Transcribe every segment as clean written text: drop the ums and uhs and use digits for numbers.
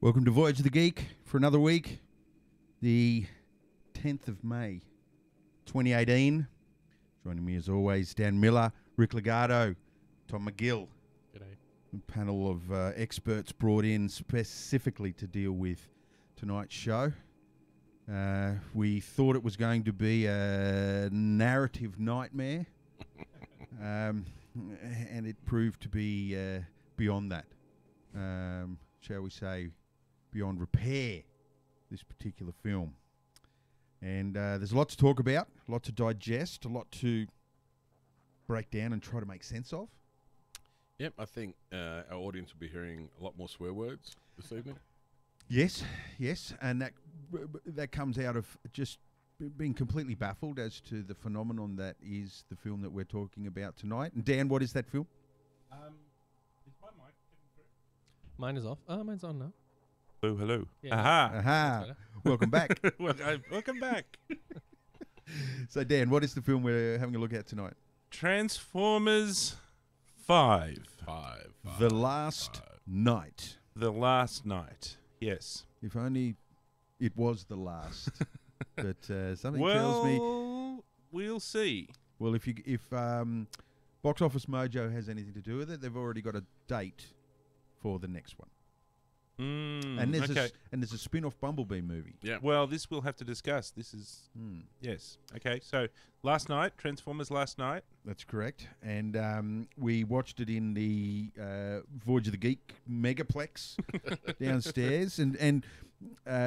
Welcome to Voyage the Geek for another week, the 10th of May, 2018. Joining me as always, Dan Miller, Rick Legato, Tom McGill. G'day. A panel of experts brought in specifically to deal with tonight's show. We thought it was going to be a narrative nightmare, and it proved to be beyond that. Shall we say, beyond repair, this particular film. And there's a lot to talk about, a lot to digest, a lot to break down and try to make sense of. Yep, I think our audience will be hearing a lot more swear words this evening. Yes, and that comes out of just being completely baffled as to the phenomenon that is the film that we're talking about tonight. And Dan, what is that film? Is my mic getting through? Mine is off. Oh, mine's on now. Oh, hello. Yeah. Aha. Aha! Welcome back. Welcome back. So, Dan, what is the film we're having a look at tonight? Transformers 5. The Last Night. The Last Night. Yes. If only it was the last. But something tells me. Well, we'll see. Well, if Box Office Mojo has anything to do with it, they've already got a date for the next one. And there's a spin-off Bumblebee movie. Yeah. Well, this we'll have to discuss. This is yes. Okay. So last night, Transformers Last Night. That's correct. And we watched it in the Voyage of the Geek Megaplex downstairs. And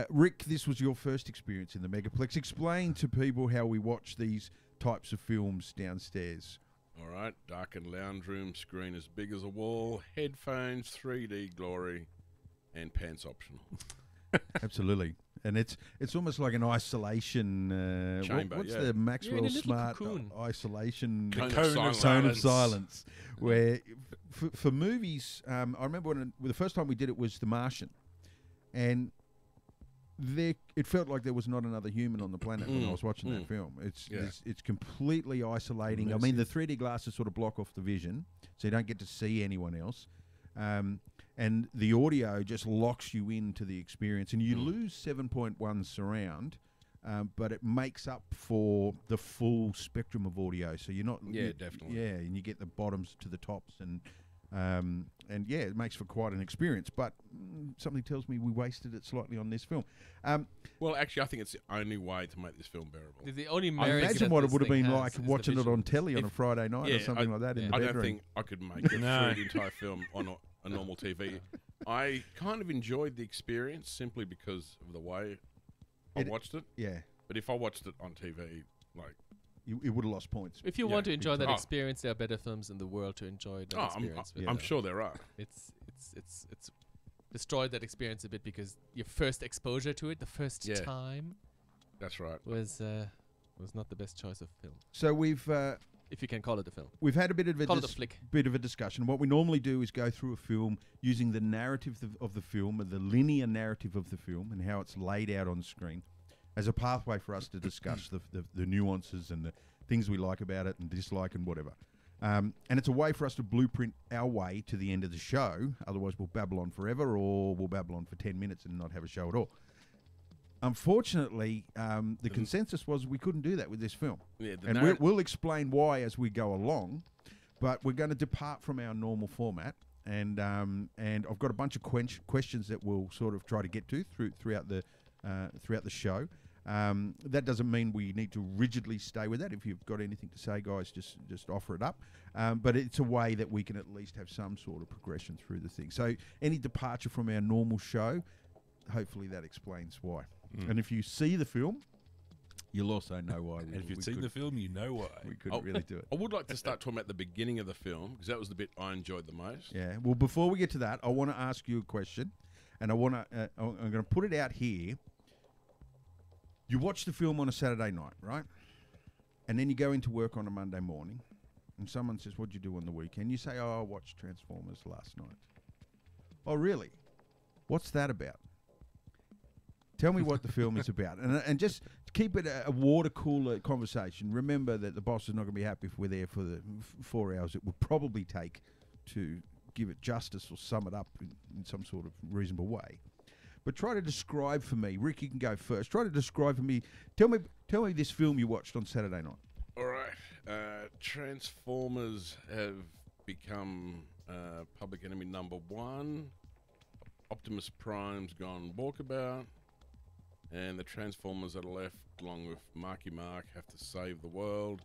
Rick, this was your first experience in the Megaplex. Explain to people how we watch these types of films downstairs. All right, darkened lounge room, screen as big as a wall, headphones, 3D glory, and pants optional. Absolutely. And it's almost like an isolation chamber. What's yeah. the Maxwell Smart cocoon. isolation Cone of silence? Where for movies, I remember when the first time we did it was The Martian, and it felt like there was not another human on the planet when I was watching that film. It's completely isolating. I mean, the 3D glasses sort of block off the vision, so you don't get to see anyone else. And the audio just locks you into the experience. And you lose 7.1 surround, but it makes up for the full spectrum of audio. So you're not... Yeah, definitely. Yeah, and you get the bottoms to the tops. And yeah, it makes for quite an experience. But something tells me we wasted it slightly on this film. Well, actually, I think it's the only way to make this film bearable. The only I merit imagine that what it this would have thing been has like is the watching it on telly on a If- Friday night or something like that in the I bedroom. don't think I could make it No. through the entire film on a normal TV. I kind of enjoyed the experience simply because of the way I watched it. Yeah, But if I watched it on TV, like... you would have lost points. If you Yeah, want to enjoy that Oh. experience, there are better films in the world to enjoy that experience. with. I'm sure there are. It's destroyed that experience a bit because your first exposure to it, the first Yeah. time, That's right. was not the best choice of film, So we've if you can call it a film. had a bit of Call it a flick. a discussion. What we normally do is go through a film using the narrative of the film, or the linear narrative of the film, and how it's laid out on screen, as a pathway for us to discuss the nuances and the things we like about it and dislike and whatever. And it's a way for us to blueprint our way to the end of the show. Otherwise, we'll babble on forever, or we'll babble on for 10 minutes and not have a show at all. Unfortunately, the consensus was we couldn't do that with this film. Yeah, And we'll explain why as we go along, but we're going to depart from our normal format. And I've got a bunch of questions that we'll sort of try to get to throughout the show. That doesn't mean we need to rigidly stay with that. If you've got anything to say, guys, just offer it up. But it's a way that we can at least have some sort of progression through the thing. So any departure from our normal show, hopefully that explains why. And if you see the film, you'll also know why. And if you've seen the film, you know why. we couldn't really do it. I would like to start talking about the beginning of the film because that was the bit I enjoyed the most. Yeah. Well, before we get to that, I want to ask you a question, and I'm going to put it out here. You watch the film on a Saturday night, right? And then you go into work on a Monday morning, and someone says, "What'd you do on the weekend?" You say, "Oh, I watched Transformers last night." Oh, really? What's that about? Tell me what the film is about, and just keep it a water cooler conversation. Remember that the boss is not going to be happy if we're there for the 4 hours it would probably take to give it justice or sum it up in some sort of reasonable way. But try to describe for me, Rick. You can go first. Try to describe for me. Tell me this film you watched on Saturday night. All right, Transformers have become public enemy #1. Optimus Prime's gone walkabout. And the Transformers that are left, along with Marky Mark, have to save the world.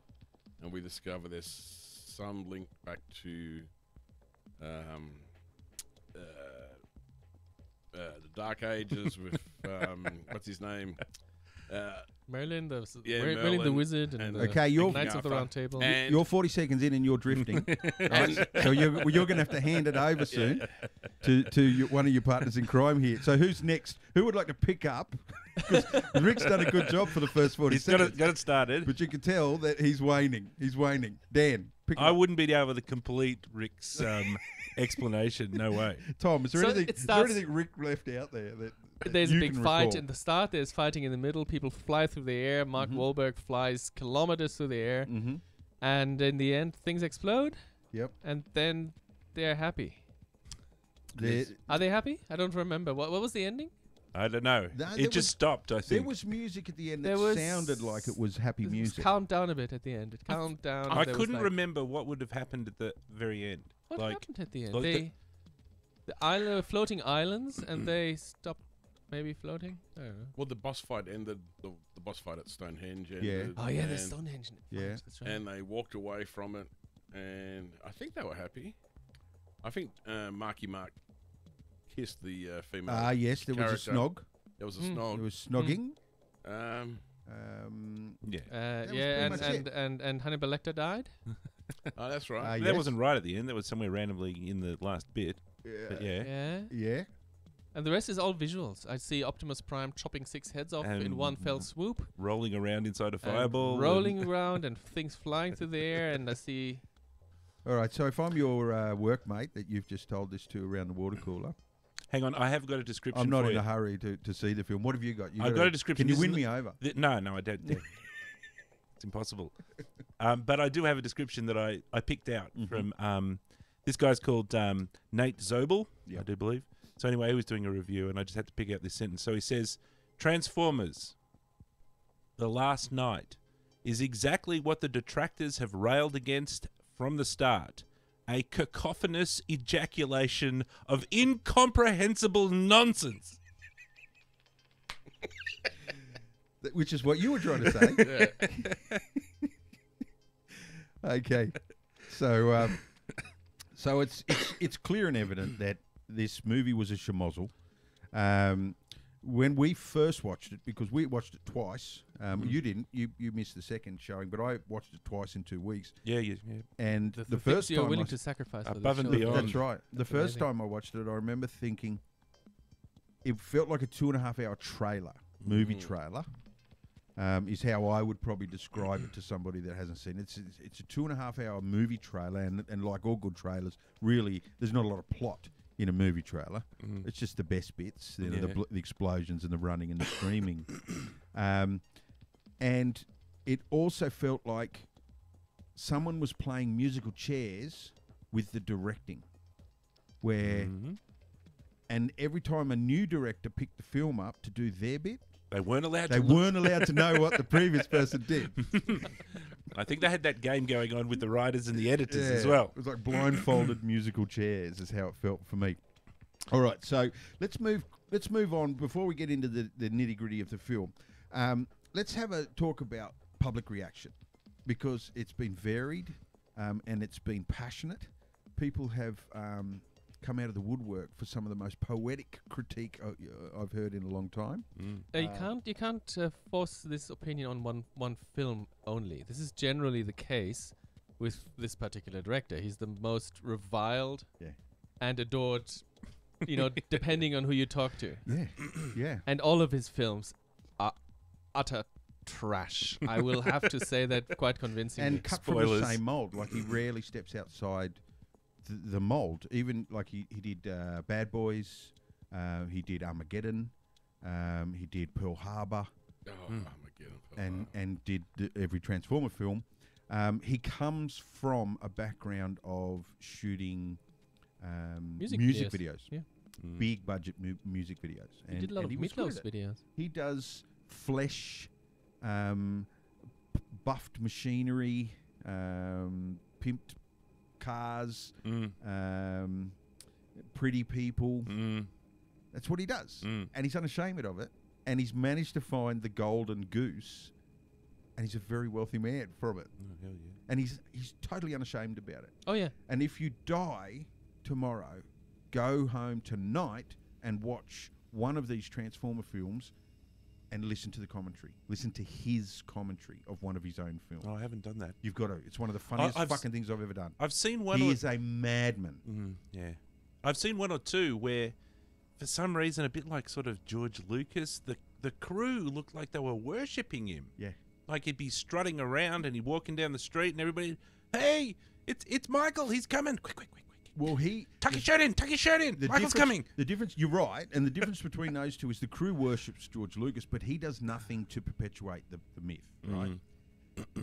And we discover there's some link back to the Dark Ages with, what's his name? Merlin, the Merlin the Wizard, and and the Okay, you're Knights of the Round Table. And you're 40 seconds in and you're drifting. Right? So you're going to have to hand it over soon to one of your partners in crime here. So who's next? Who would like to pick up? Because Rick's done a good job for the first 40 seconds. Got it started. But you can tell that he's waning. He's waning. Dan, pick I up. wouldn't be able to complete Rick's explanation. No way. Tom, is there, So anything, it is there starts- anything Rick left out there that There's a you big can fight recall? in the start. There's fighting in the middle. People fly through the air. Mark Wahlberg flies kilometers through the air. Mm-hmm. And in the end, things explode. Yep. And then they're happy. There, Are they happy? I don't remember. What was the ending? I don't know. No, there It just was- stopped, I there think. was music at the end There that was- sounded like it was happy It was music. count down a bit at the end. It count down. I there was couldn't like- remember what would have happened at the very end. What like, happened at the end? like They, the island, floating islands, and they stopped maybe floating. I don't know. well, the boss fight ended. The boss fight at Stonehenge ended. Yeah. Oh yeah, and, there's Stonehenge. Yeah. That's right. and they walked away from it, and I think they were happy. I think Marky Mark kissed the female. Ah, yes, there was a character. snog. There was a Mm. snog. There was snogging. Yeah. was Yeah, pretty much and Hannibal Lecter died. Oh, that's right. Ah, That yes. wasn't right at the end. That was somewhere randomly in the last bit. But yeah. Yeah. Yeah. And the rest is all visuals. I see Optimus Prime chopping 6 heads off in And one fell swoop. Rolling around inside a and fireball. rolling around and things flying through the air, and I see. All right, so if I'm your workmate that you've just told this to around the water cooler, Hang on, I have got a description I'm not for in you. a hurry to see the film. What have you got? I've got a description. Can you This win is me over? No, I don't. It's impossible. But I do have a description that I picked out from this guy's called Nate Zobel, I Yep. do believe. So anyway, he was doing a review, and I just had to pick out this sentence. So he says, Transformers, The Last Night, is exactly what the detractors have railed against from the start. A cacophonous ejaculation of incomprehensible nonsense. Which is what you were trying to say. Okay, so it's clear and evident that this movie was a schmozzle. When we first watched it, because we watched it twice, you didn't. You missed the second showing, but I watched it twice in 2 weeks. Yeah. And The the things first you're time willing I, to sacrifice for Above the and show. beyond. that's right. The That's first amazing. time I watched it, I remember thinking it felt like a 2.5 hour trailer, movie trailer. Is how I would probably describe it to somebody that hasn't seen it. It's a 2.5 hour movie trailer, and like all good trailers, really, there's not a lot of plot in a movie trailer. It's just the best bits, you know, Yeah. the explosions and the running and the screaming. And it also felt like someone was playing musical chairs with the directing, where and every time a new director picked the film up to do their bit, They weren't allowed they to look. weren't allowed to know what the previous person did. I think they had that game going on with the writers and the editors as well. It was like blindfolded musical chairs is how it felt for me. All right, so let's move on before we get into the nitty-gritty of the film. let's have a talk about public reaction, because it's been varied and it's been passionate. People have come out of the woodwork for some of the most poetic critique I've heard in a long time. You can't force this opinion on one film only. This is generally the case with this particular director. He's the most reviled and adored, depending on who you talk to. Yeah, yeah. And all of his films are utter trash. I will have to say that quite convincingly. And cut from the same mold. Like, he rarely steps outside the mold. Even like he did Bad Boys, he did Armageddon, he did Pearl Harbor, Armageddon, and did every Transformer film. He comes from a background of shooting music videos. Yeah. Big budget music videos. He did a lot of Meatloaf videos. He does flesh, buffed machinery, pimped cars, pretty people. That's what he does. And he's unashamed of it. And he's managed to find the golden goose. And he's a very wealthy man from it. Oh, hell yeah. And he's totally unashamed about it. Oh, yeah. And if you die tomorrow, go home tonight and watch one of these Transformer films and listen to the commentary. Listen to his commentary of one of his own films. Oh, I haven't done that. You've got to. It's one of the funniest fucking things I've ever done. I've seen one. He is a madman. Yeah. I've seen one or two where, for some reason, a bit like sort of George Lucas, the crew looked like they were worshipping him. Yeah. Like, he'd be strutting around and he'd walking down the street and everybody, hey, it's Michael, he's coming. Quick. Well, Tuck your shirt in. Michael's coming. The difference, you're right, and the difference between those two is the crew worships George Lucas, but he does nothing to perpetuate the myth, right?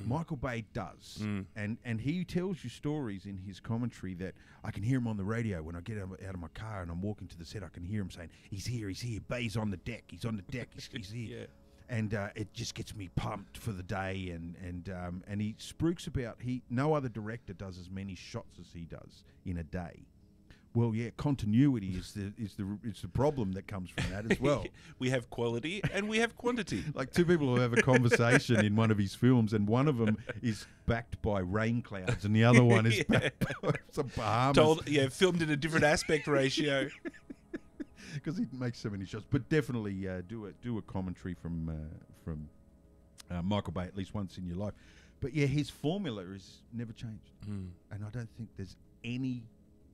Michael Bay does, and he tells you stories in his commentary that I can hear him on the radio when I get out of my car and I'm walking to the set. I can hear him saying, he's here, Bay's on the deck, he's on the deck, he's here. Yeah. And it just gets me pumped for the day, and he spruiks about no other director does as many shots as he does in a day. Well, yeah, continuity is the problem that comes from that as well. We have quality and we have quantity. Like, two people who have a conversation in one of his films, and one of them is backed by rain clouds, and the other one is backed by some Bahamas. Filmed in a different aspect ratio. Because he makes so many shots, but definitely do a commentary from Michael Bay at least once in your life. But yeah, his formula is never changed, and I don't think there's any.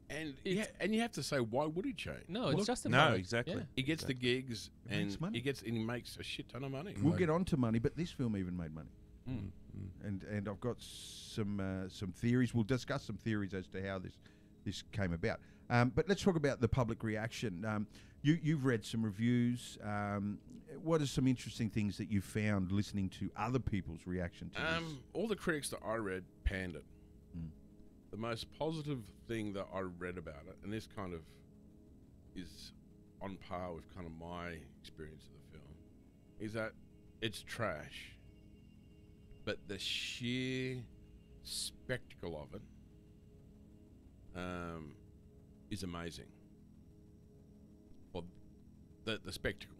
And you have to say, why would he change? No, it's just no, exactly. Yeah. He gets the gigs, and makes money. he makes a shit ton of money. We'll get on to money, but this film even made money. And I've got some theories. We'll discuss some theories as to how this came about. But let's talk about the public reaction. You've read some reviews. What are some interesting things that you found listening to other people's reaction to this? All the critics that I read panned it. The most positive thing that I read about it, and this kind of is on par with kind of my experience of the film, is that it's trash, but the sheer spectacle of it is amazing. Well, the spectacle.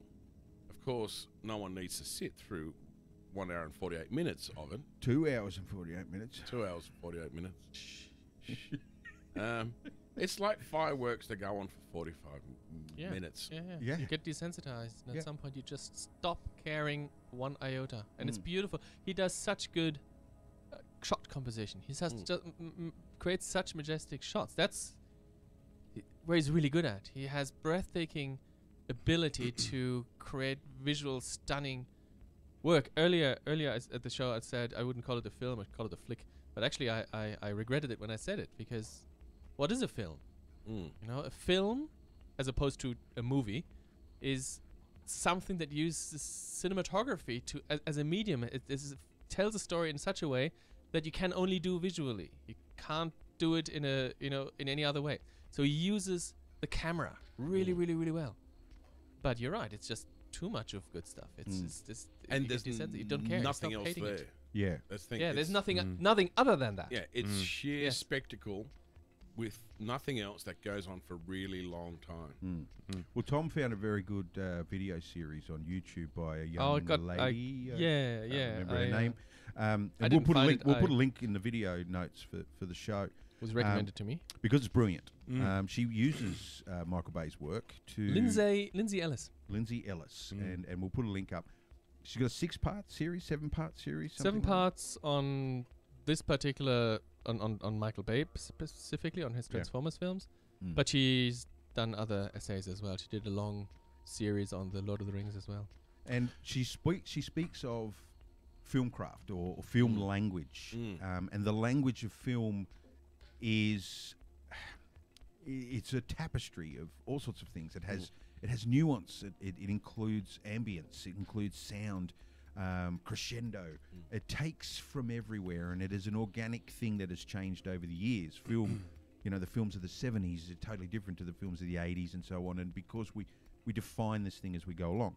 Of course, no one needs to sit through 1 hour and 48 minutes of it. 2 hours and 48 minutes. 2 hours and 48 minutes. It's like fireworks that go on for 45 minutes. Yeah. You get desensitized, and at some point you just stop caring one iota. And it's beautiful. He does such good shot composition. He just creates such majestic shots. That's where he's really good at. He has breathtaking ability to create visual, stunning work. Earlier at the show, I said I wouldn't call it a film, I'd call it a flick. But actually, I regretted it when I said it, because what is a film? A film, as opposed to a movie, is something that uses cinematography to as a medium. It tells a story in such a way that you can only do visually. You can't do it in any other way. So he uses the camera really, really, really well. But you're right; it's just too much of good stuff. It's just and there's you don't care. nothing you stop else hating there. it. Yeah. There's nothing other than that. Yeah, it's sheer spectacle with nothing else, that goes on for a really long time. Well, Tom found a very good video series on YouTube by a young Oh, it got- lady. yeah, I yeah. can't remember her name. And I we'll didn't put a find link. it. We'll put a link in the video notes for the show Was recommended to me. because it's brilliant. She uses Michael Bay's work to Lindsay Ellis. Lindsay Ellis, and we'll put a link up. She's got a 6-part series, 7-part series. 7 something like that. parts on this particular on Michael Bay specifically on his Transformers films, but she's done other essays as well. She did a long series on the Lord of the Rings as well. And she speaks of film craft or film language, and the language of film is it's a tapestry of all sorts of things. It has nuance. It includes ambience. It includes sound, crescendo. It takes from everywhere, and it is an organic thing that has changed over the years. Film, the films of the 70s are totally different to the films of the 80s and so on, and because we define this thing as we go along.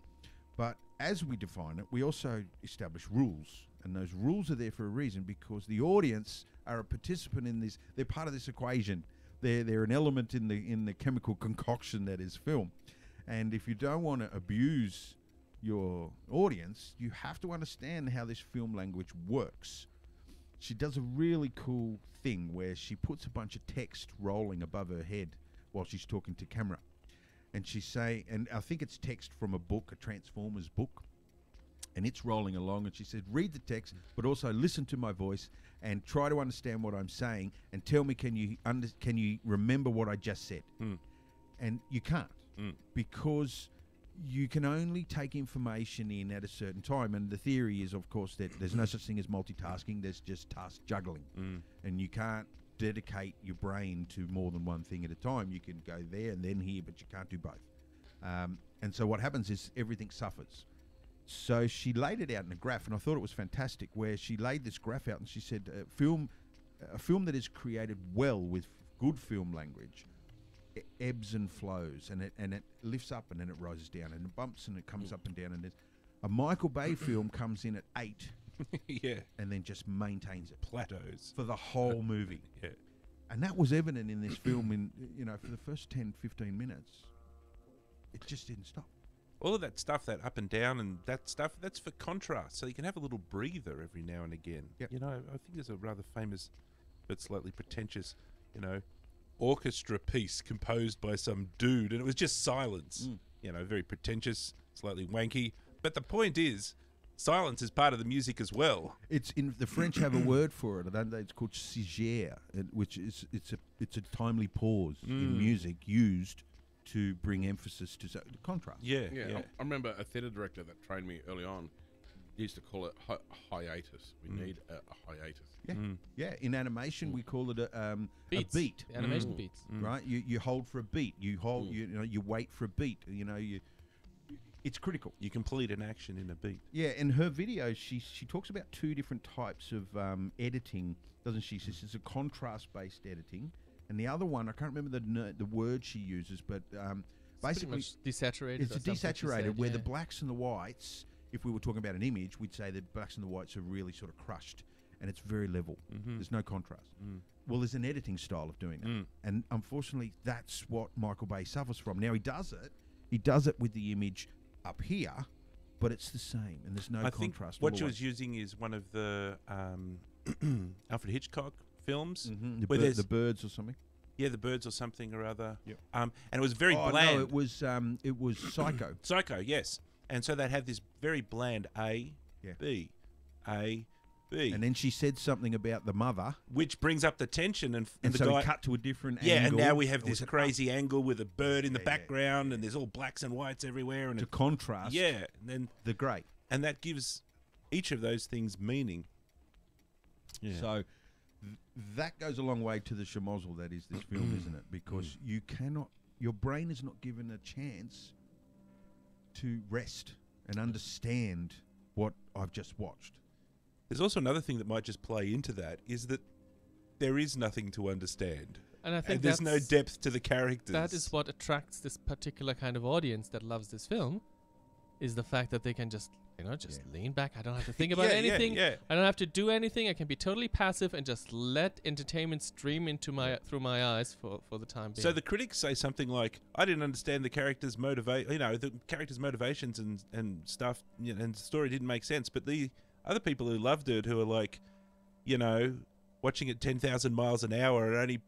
But as we define it, we also establish rules, and those rules are there for a reason, because the audience are a participant in this. They're part of this equation. They're an element in the chemical concoction that is film. And if you don't want to abuse your audience, you have to understand how this film language works. She does a really cool thing where she puts a bunch of text rolling above her head while she's talking to camera. And and I think it's text from a book, a Transformers book, and it's rolling along, and she said, read the text, but also listen to my voice and try to understand what I'm saying, and tell me, can you remember what I just said? And you can't, because you can only take information in at a certain time. And the theory is, of course, that there's no such thing as multitasking. There's just task juggling, and you can't dedicate your brain to more than one thing at a time. You can go there and then here, but you can't do both. And so what happens is everything suffers. So she laid it out in a graph, and I thought it was fantastic, where she laid this graph out and she said, a film that is created well with good film language, it ebbs and flows, and it lifts up and then it rises down, and it bumps and it comes up and down, and a Michael Bay film comes in at 8 and then just maintains it, Plateaus. for the whole movie. And that was evident in this film. For the first 10-15 minutes, it just didn't stop. All of that stuff, that up and down and that stuff, that's for contrast. So you can have a little breather every now and again. Yep. I think there's a rather famous but slightly pretentious, orchestra piece composed by some dude, and it was just silence. Very pretentious, slightly wanky. But the point is, silence is part of the music as well. It's in the French have a word for it. I don't know. It's called sigère, which is it's a timely pause in music used to bring emphasis to contrast. Yeah. I remember a theatre director that trained me early on. He used to call it hiatus. We need a hiatus. Yeah. In animation, we call it a Beats. beat. The animation beats. Right? You hold for a beat. You hold. You wait for a beat. It's critical. You complete an action in a beat. Yeah, in her video, she talks about 2 different types of editing, doesn't she? She says a contrast-based editing, and the other one, I can't remember the word she uses, but basically It's desaturated. it's a or something she desaturated said, where the yeah. blacks and the whites. If we were talking about an image, we'd say the blacks and the whites are really sort of crushed, and it's very level. There's no contrast. Well, there's an editing style of doing that, and unfortunately, that's what Michael Bay suffers from. Now he does it with the image up here, but it's the same, and there's no I think contrast. what she was using is one of the Alfred Hitchcock films. The birds or something. Yeah, The Birds or something or other. Yep. And it was very Oh bland. no, it was Psycho. Psycho, yes. And so they'd have this very bland A, B, A, B. And then she said something about the mother, which brings up the tension, and and the so guy, we cut to a different yeah, angle. and now we have Or this was it crazy angle with a bird in the Yeah, background, and there's all blacks and whites everywhere, and to contrast. yeah, and then the grey. and that gives each of those things meaning. Yeah. So that goes a long way to the schmozzle that is this film, isn't it? Because you cannot, your brain is not given a chance to rest and understand what I've just watched. There's also another thing that might just play into that, is that there is nothing to understand. And I think And there's no that's- depth to the characters. That is what attracts this particular kind of audience that loves this film, is the fact that they can just lean back. I don't have to think about Yeah, anything. yeah. I don't have to do anything. I can be totally passive and just let entertainment stream into my through my eyes for the time being. So the critics say something like, "I didn't understand the character's the character's motivations and stuff, and the story didn't make sense." But the other people who loved it, who are like, watching it 10,000 miles an hour and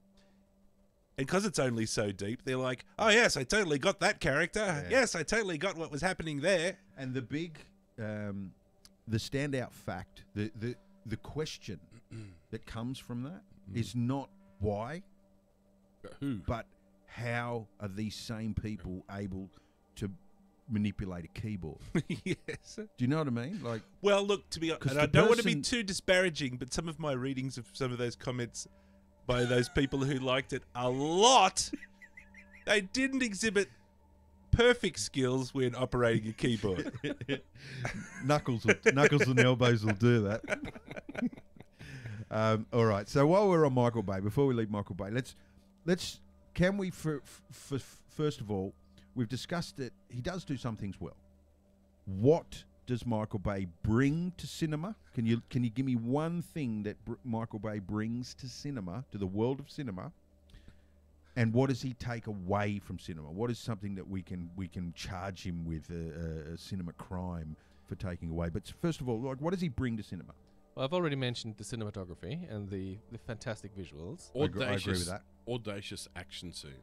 because it's only so deep, they're like, "Oh yes, I totally got that character. Yeah. Yes, I totally got what was happening there." And the big, the standout fact, the question that comes from that is not why, Who? but how are these same people able to manipulate a keyboard? Yes. Do you know what I mean? Like, Well, look, to be honest, 'Cause and I the don't want to be person- too disparaging, but some of my readings of some of those comments by those people who liked it a lot, they didn't exhibit perfect skills when operating a keyboard. knuckles and elbows will do that. All right. So while we're on Michael Bay, before we leave Michael Bay, can we first of all, we've discussed that he does do some things well. What does Michael Bay bring to cinema? Can you give me one thing that Michael Bay brings to cinema, to the world of cinema? And what does he take away from cinema? What is something that we can charge him with a cinema crime for taking away? But first of all, like, what does he bring to cinema? Well, I've already mentioned the cinematography and the fantastic visuals. I agree with that. Audacious action scenes.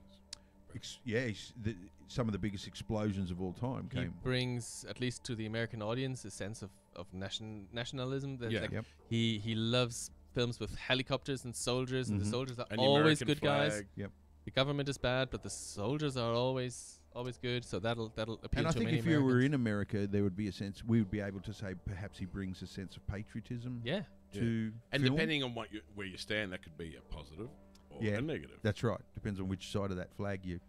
Some of the biggest explosions of all time He came. brings, at least to the American audience, a sense of nationalism. That, Yeah. like, Yep. he loves films with helicopters and soldiers, and the Mhm. soldiers are And the always American good guys. flag. Yep. The government is bad, but the soldiers are always good. So that'll appeal And I to think many if you were Americans. in America, there would be a sense, we would be able to say perhaps he brings a sense of patriotism Yeah. to And film. depending on where you stand, that could be a positive or Yeah. a negative. That's right. Depends on which side of that flag Yep.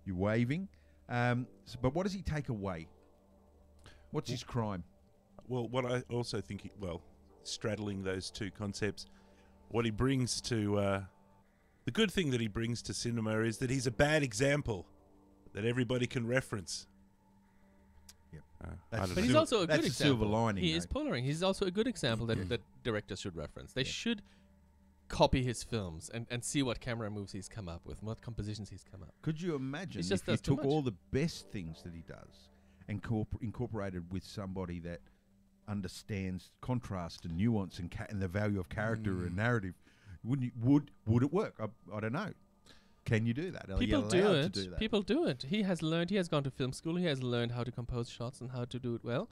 you're waving. But what does he take away? What's his crime? Well, what I also think, straddling those two concepts, what he brings to the good thing that he brings to cinema is that he's a bad example that everybody can reference. Yep. I That's don't But know. he's also a That's good the example. silver lining, He is though. polarizing. He's also a good example that directors should reference. They should copy his films and see what camera moves he's come up with, what compositions he's come up. Could you imagine He just if you does too took much. all the best things that he does and incorporated with somebody that understands contrast and nuance and the value of character and narrative? Would it work? I don't know. Can you do that? Are People you do allowed it. to do that? People do it. He has learned. He has gone to film school. He has learned how to compose shots and how to do it well.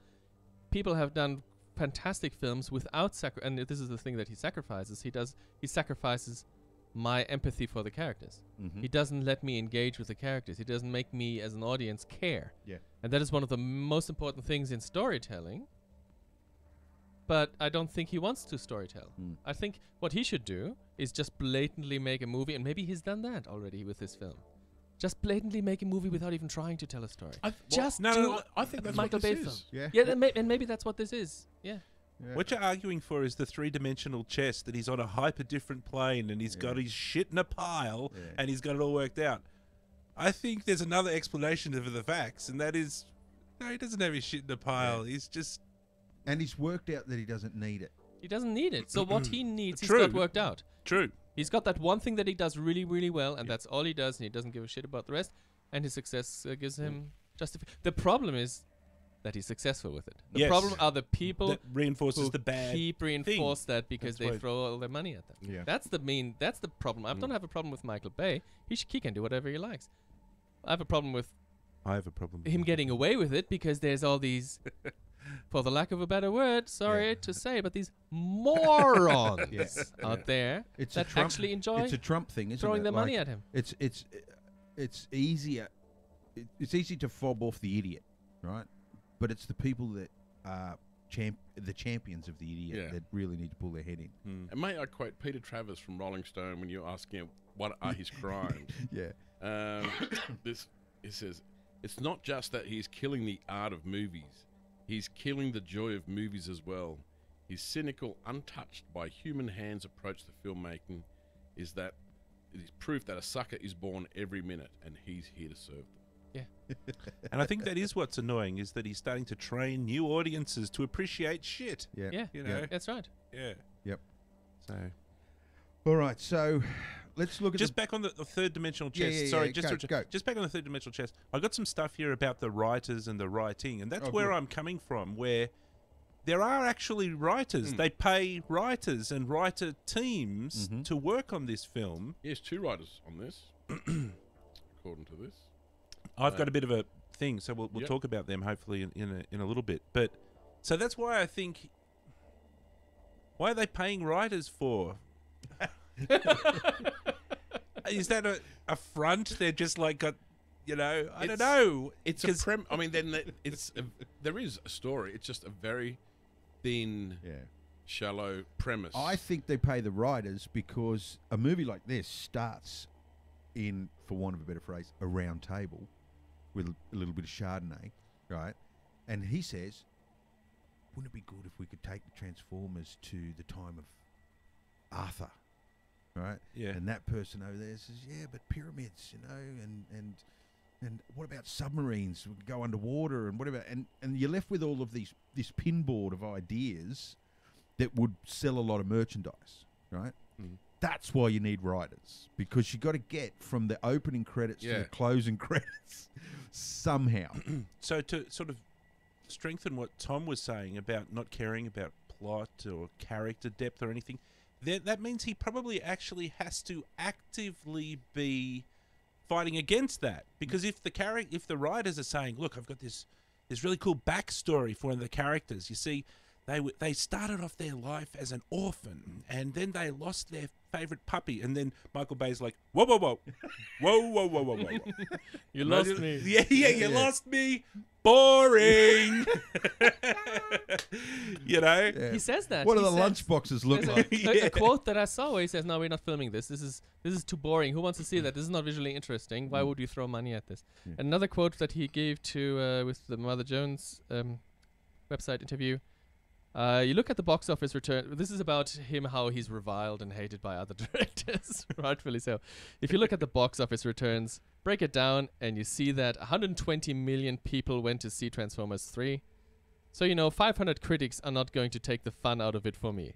People have done fantastic films without and this is the thing that he sacrifices. He sacrifices my empathy for the characters. Mhm. He doesn't let me engage with the characters. He doesn't make me as an audience care. Yeah. And that is one of the most important things in storytelling. But I don't think he wants to storytell. Mm. I think what he should do is just blatantly make a movie, and maybe he's done that already with his film. Just blatantly make a movie without even trying to tell a story. Just do I think that's Michael what this Bay is. film. Yeah. Yeah, and maybe that's what this is. Yeah. Yeah. What you're arguing for is the three-dimensional chess, that he's on a hyper-different plane and he's got his shit in a pile and he's got it all worked out. I think there's another explanation of the facts, and that is, no, he doesn't have his shit in a pile. He's just... And he's worked out that he doesn't need it. He doesn't need it. So what he needs, he's True. got worked out. True. He's got that one thing that he does really, really well, and that's all he does, and he doesn't give a shit about the rest, and his success gives him The problem is that he's successful with it. The Yes. problem are the people That reinforces who the bad keep reinforce that because That's they why- throw all their money at them. Yeah. That's the problem. I don't have a problem with Michael Bay. He can do whatever he likes. I have a problem with I have a problem. him getting away with it because there's all these, for the lack of a better word, sorry Yeah. to say, but these morons Yeah. out there It's that a Trump, actually enjoy It's a Trump thing, isn't throwing it? their money Like, at him. It's easier. It's easy to fob off the idiot, right? But it's the people that are the champions of the idiot Yeah. that really need to pull their head in. And may I quote Peter Travers from Rolling Stone when you're asking him what are his crimes? Yeah. He says, it's not just that he's killing the art of movies. He's killing the joy of movies as well. His cynical, untouched by human hands approach to filmmaking is proof that a sucker is born every minute, and he's here to serve them. Yeah. And I think that is what's annoying, is that he's starting to train new audiences to appreciate shit. Yeah. Yeah. You know? That's right. Yeah. Yep. So All right, so let's look at just back on the third dimensional chess. Yeah, Sorry, yeah, just go. just back on the third dimensional chess. I got some stuff here about the writers and the writing, and that's Oh, where good. I'm coming from. Where there are actually writers. They pay writers and writer teams to work on this film. Yes, 2 writers on this, according to this. I've got a bit of a thing, so we'll Yep. talk about them hopefully in a little bit. But so that's why I think, why are they paying writers for? Is that a front? They're just like got, I don't know. It's a I mean, then there is a story. It's just a very thin, shallow premise. I think they pay the writers because a movie like this starts in, for want of a better phrase, a round table with a little bit of Chardonnay, right? And he says, wouldn't it be good if we could take the Transformers to the time of Arthur, right? Yeah. And that person over there says, yeah, but pyramids, and what about submarines? We could go underwater, and what about, and you're left with all of this pinboard of ideas that would sell a lot of merchandise, right? That's why you need writers, because you got to get from the opening credits to the closing credits somehow. So to sort of strengthen what Tom was saying about not caring about plot or character depth or anything, that means he probably actually has to actively be fighting against that. Because if the writers are saying, look, I've got this really cool backstory for one of the characters. You see, they started off their life as an orphan, and then they lost their favorite puppy, and then Michael Bay's like, whoa, whoa, whoa, whoa, whoa, whoa, whoa, whoa. You lost me. Yeah, you lost me. Boring. Yeah. He says that. What do He the says- lunch boxes look There's like? a quote that I saw where he says, "No, we're not filming this. This is too boring. Who wants to see that? This is not visually interesting. Why would you throw money at this?" Yeah. Another quote that he gave to with the Mother Jones website interview. You look at the box office return. This is about him, how he's reviled and hated by other directors, rightfully so. If you look at the box office returns, break it down, and you see that 120 million people went to see Transformers 3. So 500 critics are not going to take the fun out of it for me.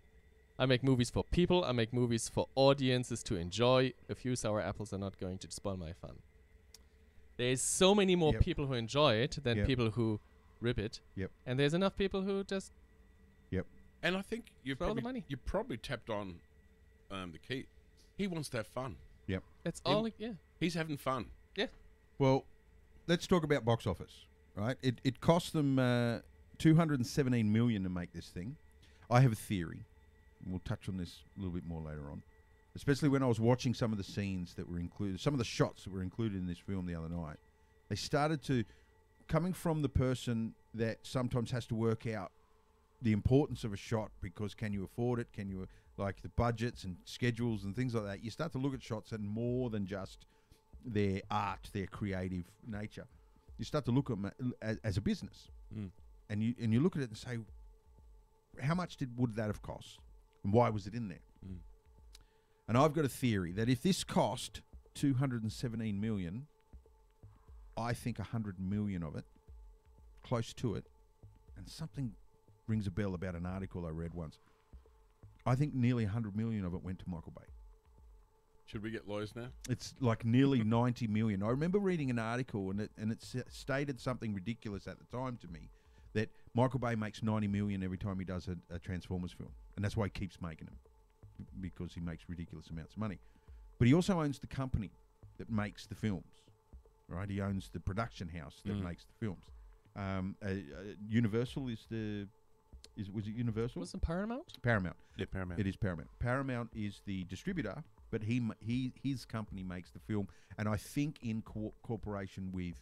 I make movies for people. I make movies for audiences to enjoy. A few sour apples are not going to spoil my fun. There's so many more Yep. people who enjoy it than Yep. people who rip it. Yep. And there's enough people who just And I think you For all the money. probably tapped on the key. He wants to have fun. that's Him- all. Yeah. He's having fun. Well, let's talk about box office, right? It cost them 217 million to make this thing. I have a theory. And we'll touch on this a little bit more later on. Especially when I was watching some of the scenes that were included, some of the shots that were included in this film the other night. They started to, coming from the person that sometimes has to work out the importance of a shot because can you afford it? Can you, like the budgets and schedules and things like that? You start to look at shots and more than just their art, their creative nature. You start to look at them as a business, and you look at it and say, how much would that have cost, and why was it in there? And I've got a theory that if this cost 217 million, I think 100 million of it, close to it, and something rings a bell about an article I read once. I think nearly 100 million of it went to Michael Bay. Should we get lawyers now? It's like nearly 90 million. I remember reading an article, and it stated something ridiculous at the time to me, that Michael Bay makes 90 million every time he does a Transformers film, and that's why he keeps making them, because he makes ridiculous amounts of money. But he also owns the company that makes the films, right? He owns the production house that makes the films. Universal was it Universal? Was it Paramount? Paramount. Yeah, Paramount. It is Paramount. Paramount is the distributor, but his company makes the film, and I think in cooperation with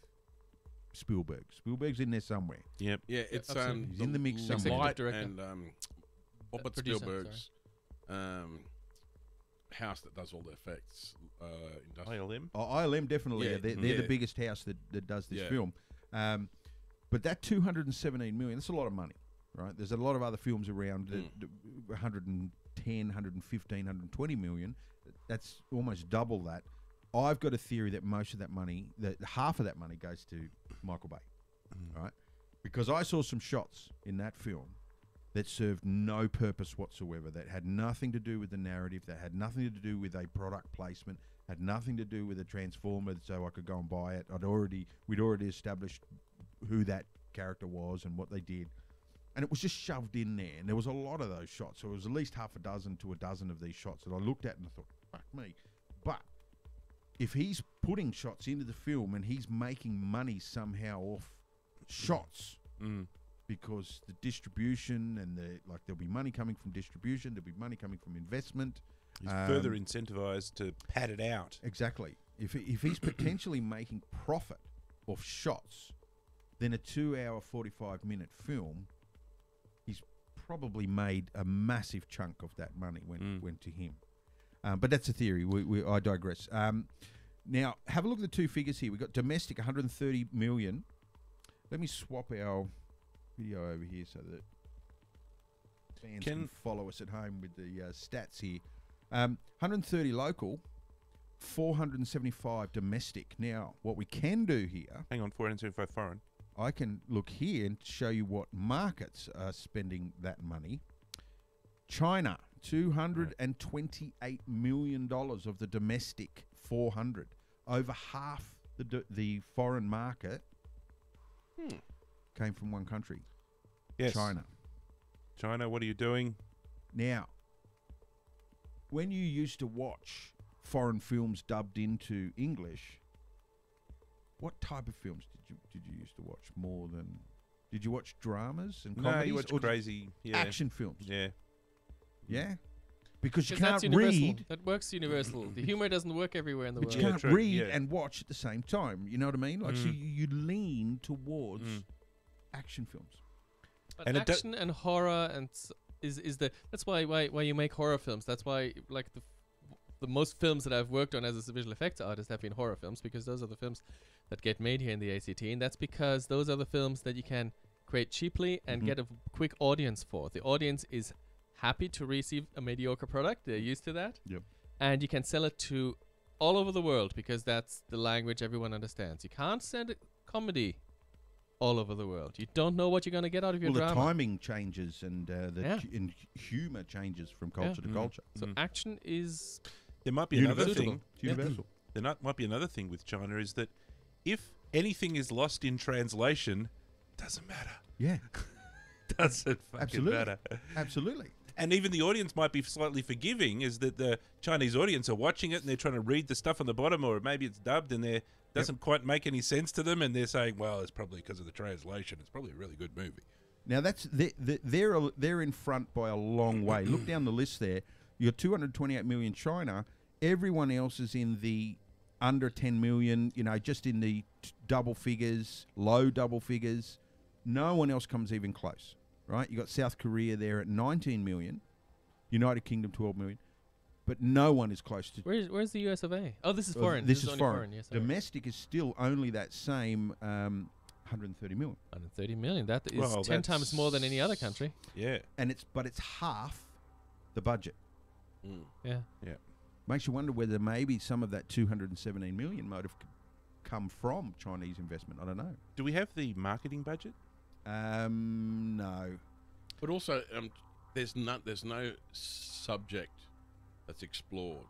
Spielberg. Spielberg's in there somewhere. Yep. Yeah, it's absolutely. He's in the mix Light somewhere. Executive director. and Robert Producer, Spielberg's house that does all the effects. Industrial. ILM. Oh, ILM definitely. Yeah, They're yeah. the biggest house that does this Yeah. film. But that 217 million, that's a lot of money, right? There's a lot of other films around, 110, 115, 120 million. That's almost double that. I've got a theory that most of that money, that half of that money goes to Michael Bay, right? Because I saw some shots in that film that served no purpose whatsoever, that had nothing to do with the narrative, that had nothing to do with a product placement, had nothing to do with a Transformer so I could go and buy it. We'd already established who that character was and what they did. And it was just shoved in there. And there was a lot of those shots. So it was at least half a dozen to a dozen of these shots that I looked at and I thought, fuck me. But if he's putting shots into the film and he's making money somehow off shots, because the distribution and there'll be money coming from distribution, there'll be money coming from investment. He's further incentivized to pad it out. Exactly. If he's potentially making profit off shots, then a 2-hour, 45-minute film, he's probably made a massive chunk of that money went to him. But that's a theory. I digress. Now, have a look at the two figures here. We've got domestic, 130 million. Let me swap our video over here so that fans can follow us at home with the stats here. 130 local, 475 domestic. Now, what we can do here... Hang on, 475 foreign. I can look here and show you what markets are spending that money. China, $228 million of the domestic 400. Over half the foreign market came from one country. Yes. China. China, what are you doing? Now, when you used to watch foreign films dubbed into English, what type of films did you used to watch more than... Did you watch dramas and comedies? No, you watch crazy action films. Yeah. Yeah? Because you that's can't universal. read... That works universal. The humor doesn't work everywhere in the But world. you can't true, read yeah. and watch at the same time. You know what I mean? Like, so you lean towards action films. But And action and horror and that's why you make horror films. That's why like the most films that I've worked on as a visual effects artist have been horror films, because those are the films that get made here in the ACT, and that's because those are the films that you can create cheaply and get a quick audience for. The audience is happy to receive a mediocre product. They're used to that. Yep. And you can sell it to all over the world because that's the language everyone understands. You can't send a comedy all over the world. You don't know what you're going to get out of your Well, the drama. timing changes and and humor changes from culture to culture. So action is There might be Universal. another thing. It's universal. There might be another thing with China is that if anything is lost in translation, doesn't matter. Yeah, Doesn't fucking absolutely. matter. Absolutely. And even the audience might be slightly forgiving, is that the Chinese audience are watching it and they're trying to read the stuff on the bottom, or maybe it's dubbed and it doesn't quite make any sense to them, and they're saying, well, it's probably because of the translation. It's probably a really good movie. Now they're in front by a long way. Look down the list there. You got 228 million China. Everyone else is in the under 10 million. You know, just in the double figures, low double figures. No one else comes even close. Right? You got South Korea there at 19 million. United Kingdom 12 million. But no one is close to. where's the US of A? Oh, this is foreign. This is only foreign. Yes, sorry. Domestic is still only that same 130 million. 130 million. That is Well, 10 times more than any other country. Yeah. And it's half the budget. Yeah. Makes you wonder whether maybe some of that 217 million might have come from Chinese investment. I don't know. Do we have the marketing budget? No. But also, there's no subject that's explored.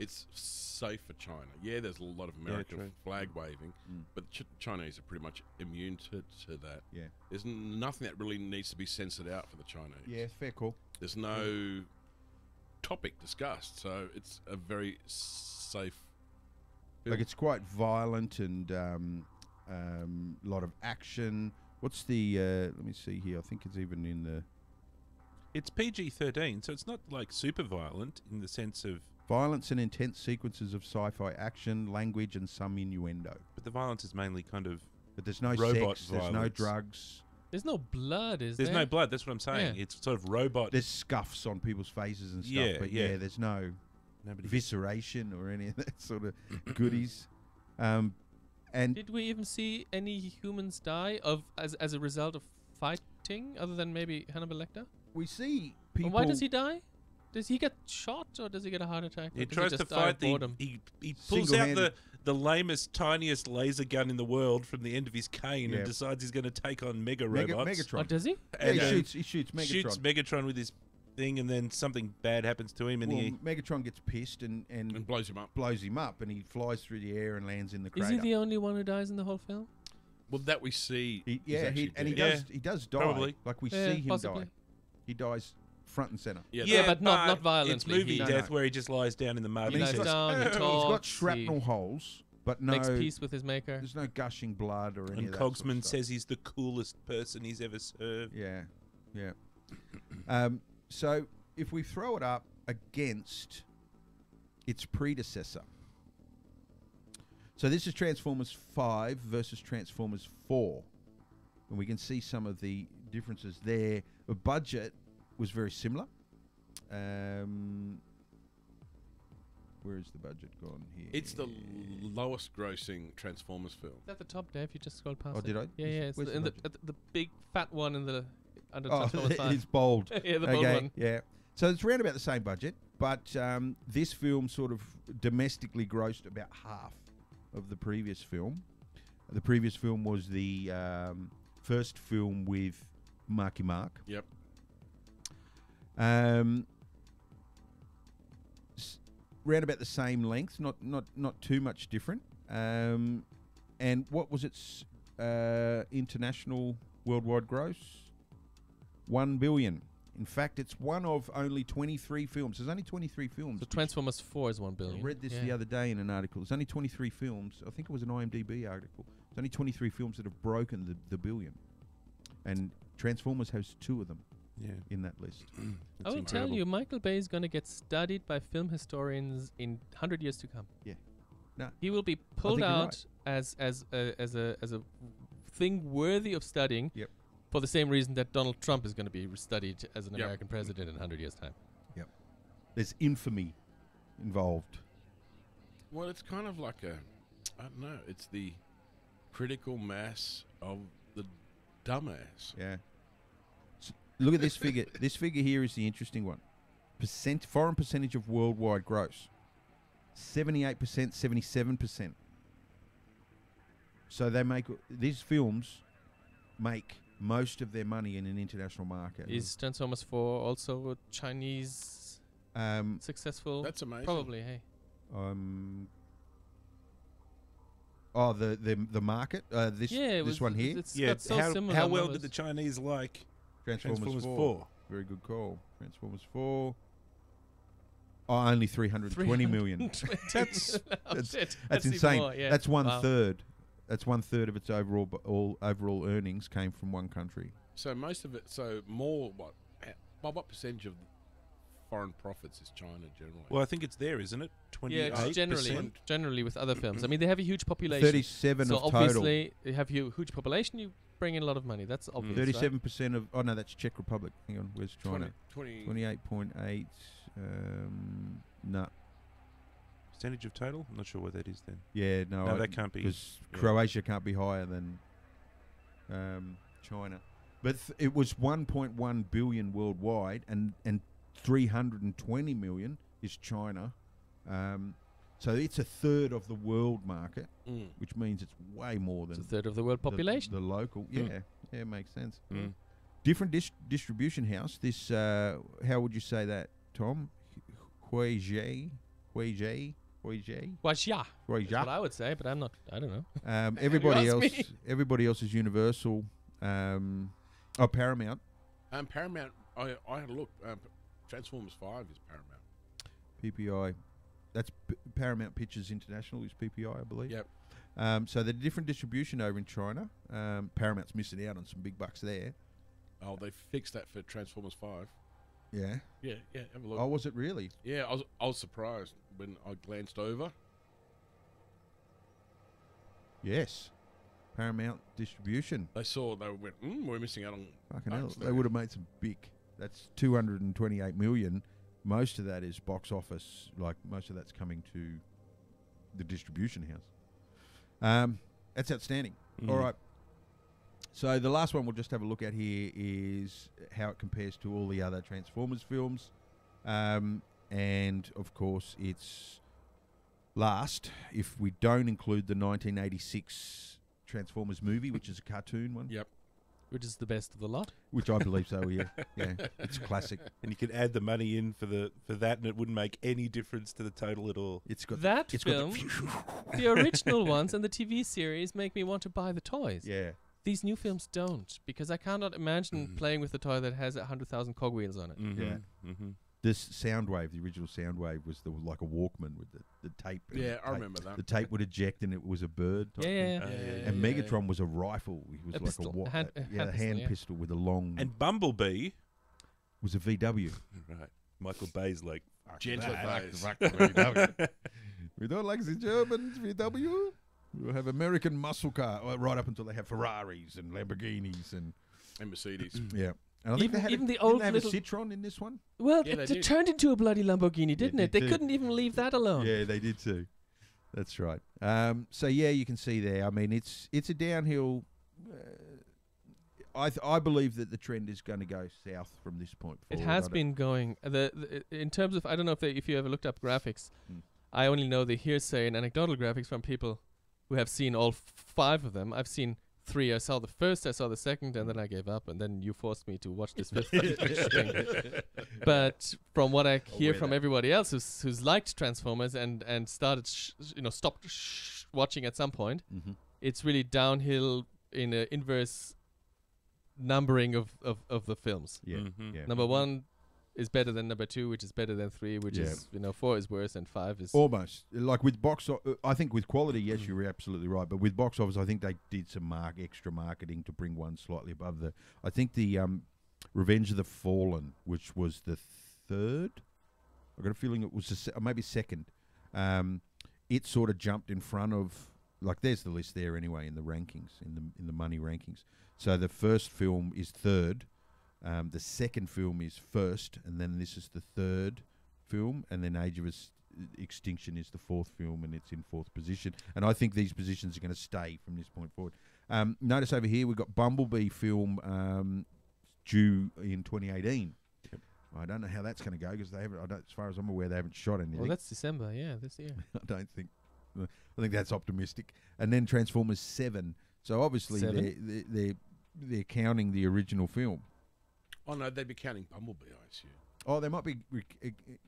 It's safe for China. Yeah, there's a lot of American true. flag waving, but Chinese are pretty much immune to that. Yeah. There's nothing that really needs to be censored out for the Chinese. Yeah, fair call. There's no topic discussed, so it's a very safe film. Like, it's quite violent and a lot of action. What's the? Let me see here. I think it's even in the It's PG-13, so it's not like super violent in the sense of... violence and intense sequences of sci-fi action, language, and some innuendo. But the violence is mainly kind of... But there's no Robot sex. There's no violence. drugs. There's no blood, is There's there? no blood, that's what I'm saying. Yeah. It's sort of robot... There's scuffs on people's faces and stuff. Yeah, but yeah. there's no Nobody... visceration or any of that sort of goodies. And Did we even see any humans die as a result of fighting, other than maybe Hannibal Lecter? we see people. And why does he die? Does he get shot or does he get a heart attack? He Or does tries just to die of fight the. boredom? He pulls out Single-handed. the lamest, tiniest laser gun in the world from the end of his cane Yeah. and decides he's going to take on mega robots. Megatron. Oh, does he? Yeah, And, he shoots Megatron. shoots Megatron with his thing, and then something bad happens to him, and Well, he. Megatron gets pissed and And blows him up. blows him up, and he flies through the air and lands in the Is crater. he the only one who dies in the whole film? Well, that we see. He, is yeah, actually and he dead. does die. probably. Like we Yeah, see him possibly. die. He dies front and center. Yeah, but not violently. It's movie He- No, death no. where he just lies down in the mud. He and lies says, down, he He's talks, got shrapnel holes, but no, makes peace with his maker. there's no gushing blood or any And of that sort of Cogsman stuff. says he's the coolest person he's ever served. Yeah, yeah. So if we throw it up against its predecessor, so this is Transformers 5 versus Transformers 4, and we can see some of the differences there. The budget was very similar. Where is the budget gone here? It's the lowest grossing Transformers film. Is that the top, Dave? You just scrolled past Oh, it. did I? Yeah, yeah. It's Where's the, the in the, budget? the big fat one in the under Oh, Transformers 5. it's bold. Yeah, the bold one. Yeah. So it's around about the same budget, but this film sort of domestically grossed about half of the previous film. The previous film was the first film with Marky Mark. Yep. Round about the same length, not too much different. And what was its international worldwide gross? 1 billion. In fact, it's one of only 23 films. There's only 23 films. So Transformers 4 is 1 I billion. read this Yeah. the other day in an article. There's only 23 films. I think it was an IMDb article. There's only 23 films that have broken the billion. And Transformers has 2 of them Yeah. in that list. I will tell you, Michael Bay is going to get studied by film historians in 100 years to come. Yeah. No. He will be pulled you're out as a thing worthy of studying. Yep. For the same reason that Donald Trump is going to be studied as an Yep. American president in 100 years' time. There's infamy involved. Well, it's kind of like I don't know. It's the critical mass of the dumbass. Yeah. Look at this figure. This figure here is the interesting one. Foreign percentage of worldwide gross. 78%, 77%. So these films make most of their money in an international market. Is Transformers 4 also Chinese successful? That's amazing. Probably, hey. The market. This one here. It's Yeah. got so similar How well numbers. did the Chinese like Transformers 4. 4? Very good call. Transformers 4. Oh, only 320 million. That's That's even insane. more, yeah. That's one Wow. third. That's 1/3 of its overall earnings came from one country. So most of it. So more what? What percentage of foreign profits is China generally? Well, I think it's there, isn't it? Yeah, 28%. it's generally with other films. I mean, they have a huge population. 37 so of total. obviously, you have a huge population, you bring in a lot of money. That's obvious. 37% of. Oh no, that's Czech Republic. Hang on, where's China? 20 28.8. No. Percentage of total? I'm not sure what that is then. Yeah, No, that can't be. because yeah. Croatia can't be higher than China. But it was 1.1 billion worldwide, and 320 million is China. So it's a third of the world market, Mm. which means it's way more It's than a third of the world population. The local, yeah, it makes sense. Mm. Different distribution house. This, how would you say that, Tom? Voyage. Well, yeah. That's what I would say, but I'm not. I don't know. Everybody ask else, me. everybody else is Universal. Paramount. Paramount. I had a look. Transformers 5 is Paramount. PPI. That's Paramount Pictures International is PPI, I believe. Yep. So the different distribution over in China. Paramount's missing out on some big bucks there. Oh, they fixed that for Transformers 5. Yeah. Yeah. Have a look. Oh, was it really? Yeah, I was surprised when I glanced over. Yes. Paramount distribution. They went, we're missing out on. Fucking hell. bucks They there." would have made some big. That's 228 million. Most of that is box office. Like most of that's coming to the distribution house. That's outstanding. Mm. All right. So the last one we'll just have a look at here is how it compares to all the other Transformers films. And of course, it's last if we don't include the 1986 Transformers movie, which is a cartoon one. Yep. Which is the best of the lot. Which I believe so. Yeah, yeah, it's a classic. And you could add the money in for that, and it wouldn't make any difference to the total at all. It's got That it's film, the original ones and the TV series make me want to buy the toys. Yeah. These new films don't, because I cannot imagine playing with a toy that has 100,000 cogwheels on it. Mm-hmm. Yeah. Mm-hmm. This Soundwave, the original Soundwave, was like a Walkman with the tape. Yeah, I tape. remember that. The tape would eject, and it was a bird. Type Yeah, thing. yeah. And Megatron was a rifle. He was A like pistol, a a hand hand pistol, yeah. pistol with a long. And Bumblebee, was a VW. right? Michael Bay's like, "Fuck Gentle that." Base. We don't like the Germans, VW. We'll have American muscle car, right up until they have Ferraris and Lamborghinis and Mercedes. yeah. And I think they had even the didn't old they have little- a Citroen in this one. Well, Yeah, they it did. turned into a bloody Lamborghini, didn't it? did They too. couldn't even leave that alone. Yeah, they did too. That's right. So yeah, you can see there. I mean, it's a downhill. I believe that the trend is going to go south from this point It forward. has been going. In terms of, I don't know if you ever looked up graphics. Hmm. I only know the hearsay and anecdotal graphics from people who have seen all 5 of them. I've seen 3. I saw the first, I saw the second, and then I gave up. And then you forced me to watch this fifth thing. But from what I hear from everybody else who's liked Transformers and started, stopped watching at some point, Mhm. it's really downhill in an inverse numbering of the films. Yeah, Mhm. yeah. Number 1 is better than number 2, which is better than 3, which Yeah. is 4 is worse, and 5 is Almost like with I think with quality, yes, you're absolutely right. But with box office, I think they did some extra marketing to bring one slightly above the. I think the Revenge of the Fallen, which was the third. I got a feeling it was maybe second. It sort of jumped in front of. Like, there's the list there anyway in the rankings, in the money rankings. So the first film is third. The second film is first, and then this is the third film, and then Age of Extinction is the fourth film, and it's in fourth position. And I think these positions are going to stay from this point forward. Notice over here we've got Bumblebee film due in 2018. Yep. I don't know how that's going to go because they haven't. As far as I'm aware, they haven't shot anything. Well, that's December, this year. I don't think. I think that's optimistic. And then Transformers 7. So obviously 7? they're counting the original film. Oh, no, they'd be counting Bumblebee, I assume. Oh, they might be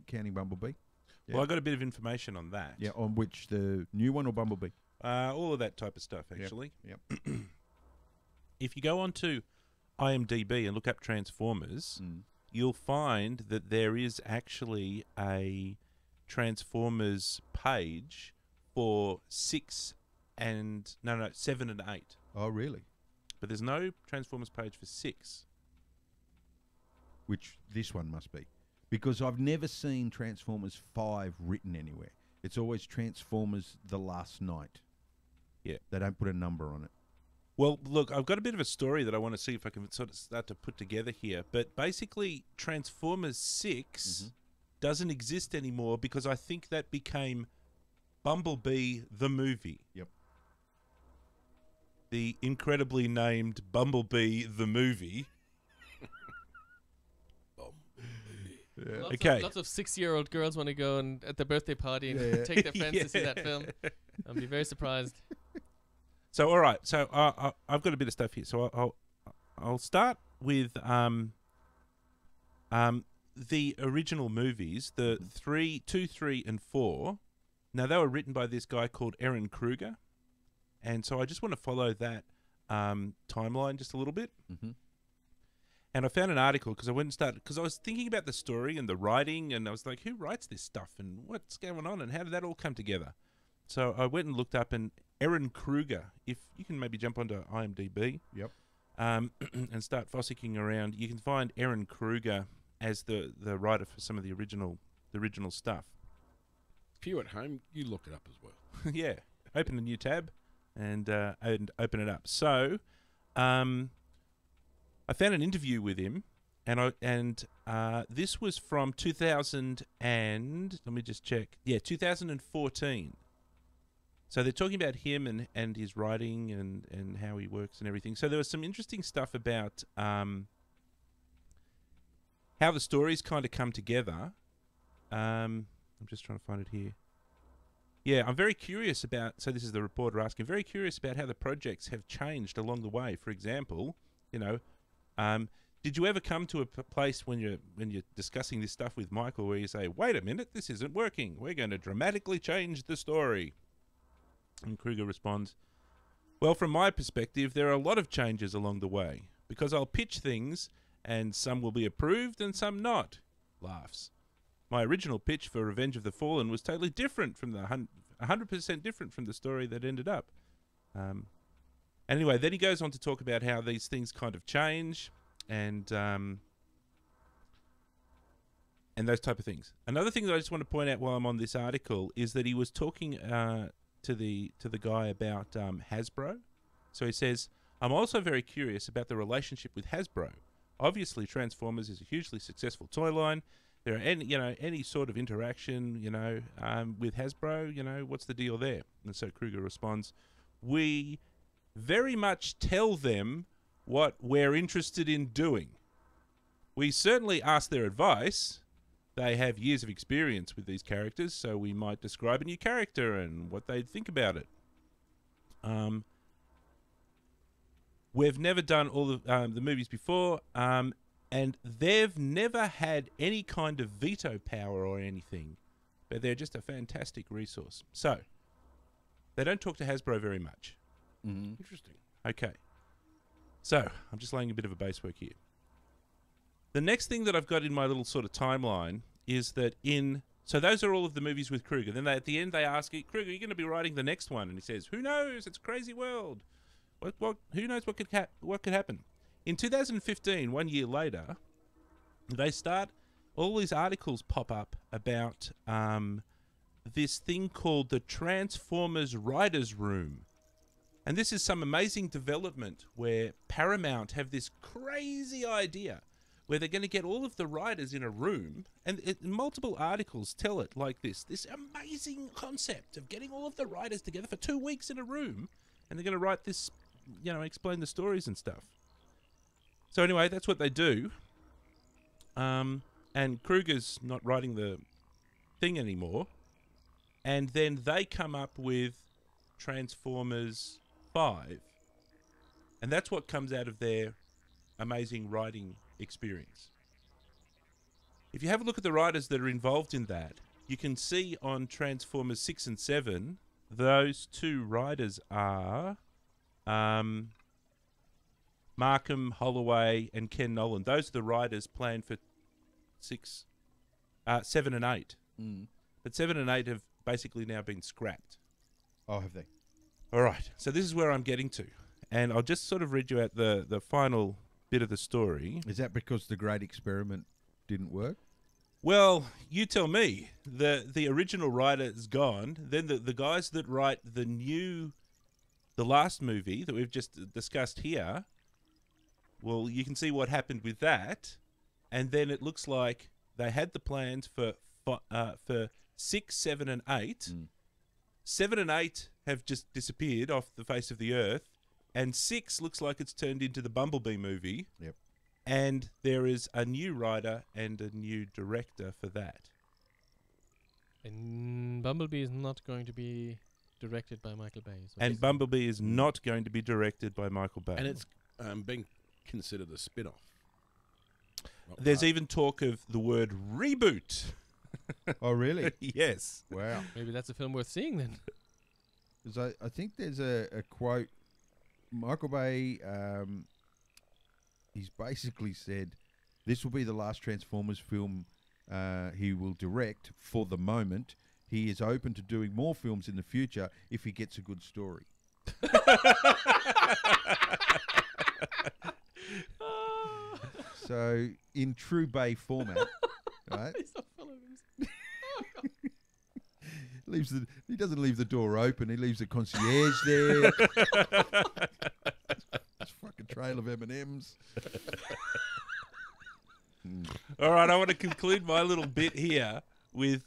counting Bumblebee. Yeah. Well, I got a bit of information on that. Yeah, on which, the new one or Bumblebee? All of that type of stuff, actually. Yep. If you go onto IMDb and look up Transformers, you'll find that there is actually a Transformers page for 7 and 8. Oh, really? But there's no Transformers page for 6. Which this one must be. Because I've never seen Transformers 5 written anywhere. It's always Transformers The Last Night. Yeah. They don't put a number on it. Well, look, I've got a bit of a story that I want to see if I can sort of start to put together here. But basically, Transformers 6 doesn't exist anymore because I think that became Bumblebee the movie. Yep. The incredibly named Bumblebee the movie. Yeah. Okay. Lots of 6-year-old girls want to go and at the birthday party and take their friends to see that film. I'll be very surprised. So, all right. So, I've got a bit of stuff here. So, I'll start with the original movies, the 2, 3, and 4. Now, they were written by this guy called Aaron Kruger, and so I just want to follow that timeline just a little bit. Mm-hmm. And I found an article because I went and started because I was thinking about the story and the writing, and I was like, who writes this stuff and what's going on and how did that all come together? So I went and looked up, and Aaron Kruger, if you can maybe jump onto IMDb, Yep. and start fossicking around, you can find Aaron Kruger as the writer for some of the original stuff. If you're at home, you look it up as well. Yeah, open a new tab and open it up. So, I found an interview with him, and this was from 2000 and let me just check. Yeah, 2014. So they're talking about him and his writing and how he works and everything. So there was some interesting stuff about how the stories kind of come together. I'm just trying to find it here. Yeah, I'm very curious about. So this is the reporter asking. Very curious about how the projects have changed along the way. For example, did you ever come to a place when you're discussing this stuff with Michael where you say, "Wait a minute, this isn't working. We're going to dramatically change the story"? And Kruger responds, "Well, from my perspective, there are a lot of changes along the way because I'll pitch things and some will be approved and some not." Laughs. "My original pitch for Revenge of the Fallen was totally different from the 100% different from the story that ended up." Anyway, then he goes on to talk about how these things kind of change and those type of things. Another thing that I just want to point out while I'm on this article is that he was talking to the guy about Hasbro. So he says, "I'm also very curious about the relationship with Hasbro. Obviously, Transformers is a hugely successful toy line. There are any sort of interaction, with Hasbro, what's the deal there?" And so Kruger responds, "We very much tell them what we're interested in doing. We certainly ask their advice. They have years of experience with these characters, so we might describe a new character and what they'd think about it. We've never done all of the movies before, and they've never had any kind of veto power or anything, but they're just a fantastic resource." So, they don't talk to Hasbro very much. Mm-hmm. Interesting. Okay. So, I'm just laying a bit of a base work here. The next thing that I've got in my little sort of timeline is that so those are all of the movies with Kruger. Then at the end they ask, "Kruger, are you going to be writing the next one?" And he says, "Who knows? It's a crazy world. Who knows what could happen?" In 2015, 1 year later, all these articles pop up about this thing called the Transformers Writers' Room. And this is some amazing development where Paramount have this crazy idea where they're going to get all of the writers in a room, and multiple articles tell it like this amazing concept of getting all of the writers together for 2 weeks in a room, and they're going to write this, explain the stories and stuff. So anyway, that's what they do. And Kruger's not writing the thing anymore. And then they come up with Transformers 5. And that's what comes out of their amazing writing experience. If you have a look at the writers that are involved in that, you can see on Transformers 6 and 7, those two writers are Markham, Holloway, and Ken Nolan. Those are the writers planned for 7 and 8. Mm. But 7 and 8 have basically now been scrapped. Oh, have they? All right, so this is where I'm getting to. And I'll just sort of read you out the final bit of the story. Is that because the great experiment didn't work? Well, you tell me. The original writer is gone. Then the guys that write the last movie that we've just discussed here, well, you can see what happened with that. And then it looks like they had the plans for 6, 7, and 8. Mm. 7 and 8 have just disappeared off the face of the earth. And 6 looks like it's turned into the Bumblebee movie. Yep. And there is a new writer and a new director for that. And Bumblebee is not going to be directed by Michael Bay. And Bumblebee is not going to be directed by Michael Bay. And it's being considered a spin-off. There's even talk of the word reboot. Oh, really? Yes. Wow. Maybe that's a film worth seeing then. Because I think there's a quote. Michael Bay, he's basically said this will be the last Transformers film he will direct for the moment. He is open to doing more films in the future if he gets a good story. So, in true Bay format, right? He's not following him. He doesn't leave the door open. He leaves the concierge there. This fucking trail of M&Ms. All right, I want to conclude my little bit here with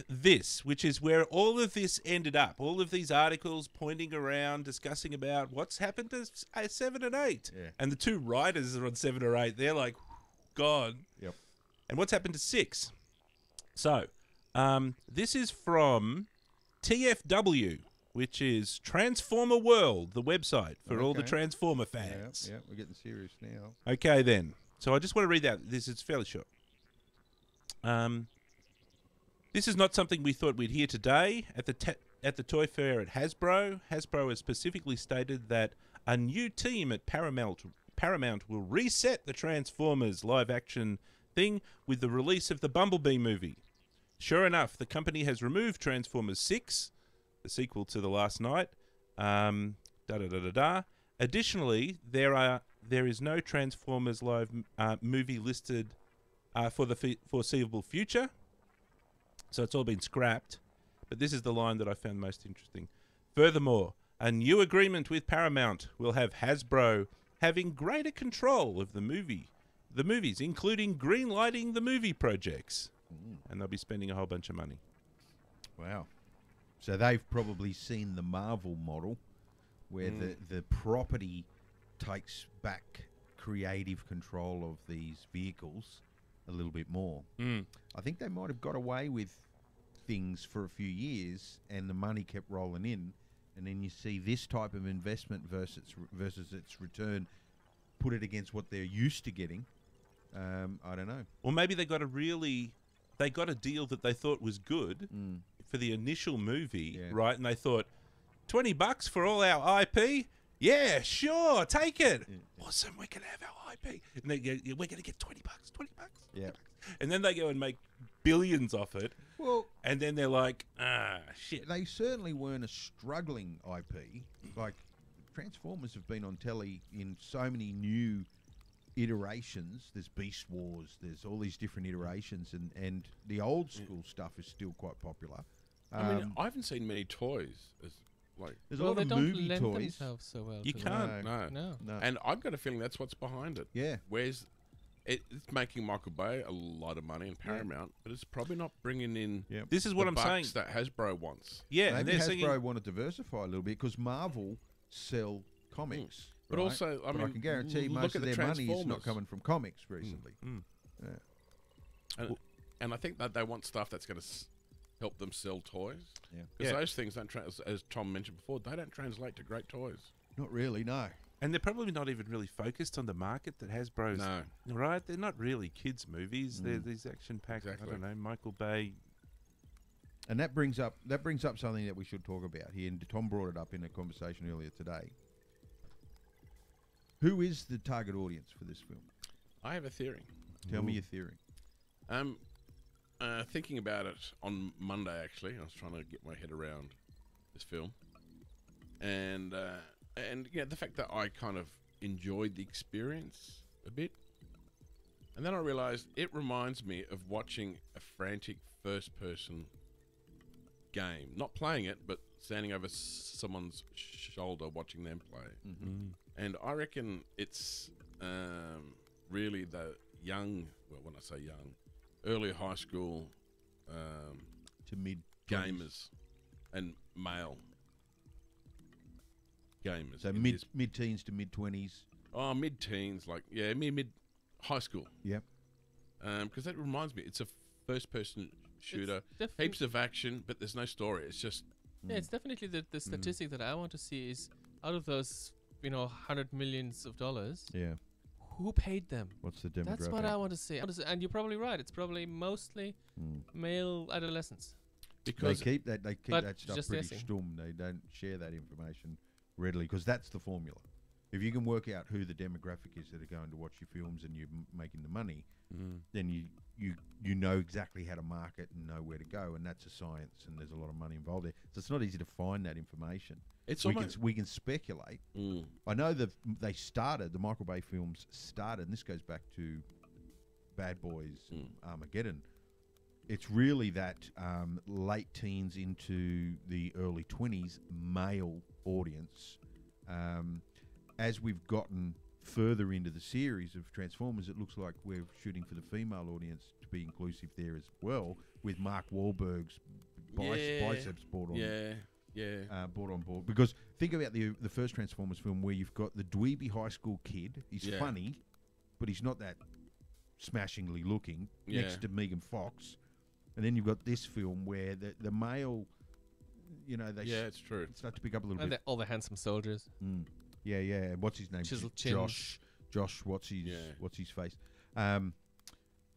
this, which is where all of this ended up. All of these articles pointing around, discussing about what's happened to 7 and 8. Yeah. And the two writers are on 7 or 8. They're like, gone. Yep. And what's happened to 6? So, this is from TFW, which is Transformer World, the website for all the Okay. Transformer Yeah, fans. yeah, we're getting serious now. Okay, then. So I just want to read that. This is fairly short. This is not something we thought we'd hear today. At the Toy Fair at Hasbro, Hasbro has specifically stated that a new team at Paramount will reset the Transformers live-action thing with the release of the Bumblebee movie. Sure enough, the company has removed Transformers 6, the sequel to The Last Night. Additionally, there is no Transformers live movie listed for the foreseeable future. So it's all been scrapped. But this is the line that I found most interesting. Furthermore, a new agreement with Paramount will have Hasbro having greater control of the movies, including greenlighting the movie projects. And they'll be spending a whole bunch of money. Wow. So they've probably seen the Marvel model where the property takes back creative control of these vehicles a little bit more. I think they might have got away with things for a few years and the money kept rolling in, and then you see this type of investment versus its return, put it against what they're used to getting. I don't know. Or maybe they got a deal that they thought was good for the initial movie, right? And they thought, $20 for all our IP? Yeah, sure, take it. Awesome, we're going to have our IP. And we're going to get $20. Yeah. And then they go and make billions off it. Well, And then they're like, shit. they certainly weren't a struggling IP. Like, Transformers have been on telly in so many new iterations. There's Beast Wars, there's all these different iterations, and the old school stuff is still quite popular. I mean, I haven't seen many toys. There's a Well, lot they of don't movie lend toys. themselves so well. You to can't. No. No. And I've got a feeling that's what's behind it. Yeah. It's making Michael Bay a lot of money in Paramount, but it's probably not bringing in Yep. This is what the I'm bucks saying. that Hasbro wants. Yeah, and Maybe they're Hasbro singing, want to diversify a little bit because Marvel sell comics. But right? also, I But mean, can guarantee look most at of the their money is not Transformers. coming from comics recently. Yeah. And I think that they want stuff that's going to help them sell toys. Yeah. Because Yeah. those things don't, as Tom mentioned before, they don't translate to great toys. Not really, no. and they're probably not even really focused on the market that Hasbro's. No. Right? They're not really kids' movies. They're these action-packed, Exactly. I don't know, Michael Bay. And that brings up something that we should talk about here. And Tom brought it up in a conversation earlier today. Who is the target audience for this film? I have a theory. Tell me your theory. Thinking about it on Monday, actually, I was trying to get my head around this film, and yeah, the fact that I kind of enjoyed the experience a bit, and then I realised it reminds me of watching a frantic first-person game, not playing it, but standing over someone's shoulder watching them play. And I reckon it's really the young, well, when I say young, early high school To mid gamers and male gamers. So in mid this- mid-teens to mid-20s. oh, mid-teens, like, yeah, mid high school. Yep. Because that reminds me, it's a first-person shooter, definitely- heaps of action, but there's no story. It's just Yeah, it's definitely the statistic that I want to see is out of those, $100 millions, Yeah. who paid them? What's the demographic? That's what I want to see. And you're probably right. It's probably mostly male adolescents. because They keep that But stuff just pretty guessing. stum. They don't share that information readily because that's the formula. If you can work out who the demographic is that are going to watch your films and you're making the money, then you know exactly how to market and know where to go, and that's a science. And there's a lot of money involved there, so it's not easy to find that information. it's we almost can speculate. I know that the Michael Bay films started, and this goes back to Bad Boys and Armageddon. It's really that late teens into the early 20s male audience. As we've gotten further into the series of Transformers, it looks like we're shooting for the female audience to be inclusive there as well, with Mark Wahlberg's biceps brought on. Brought on board, because think about the first Transformers film where you've got the dweeby high school kid. He's Yeah. funny, but he's not that smashingly looking. Yeah. Next to Megan Fox, And then you've got this film where the male, you know, they Yeah, it's true. start to pick up a little And bit. all the handsome soldiers. Yeah, yeah. What's his name? Chiseled chins. Josh. What's his face?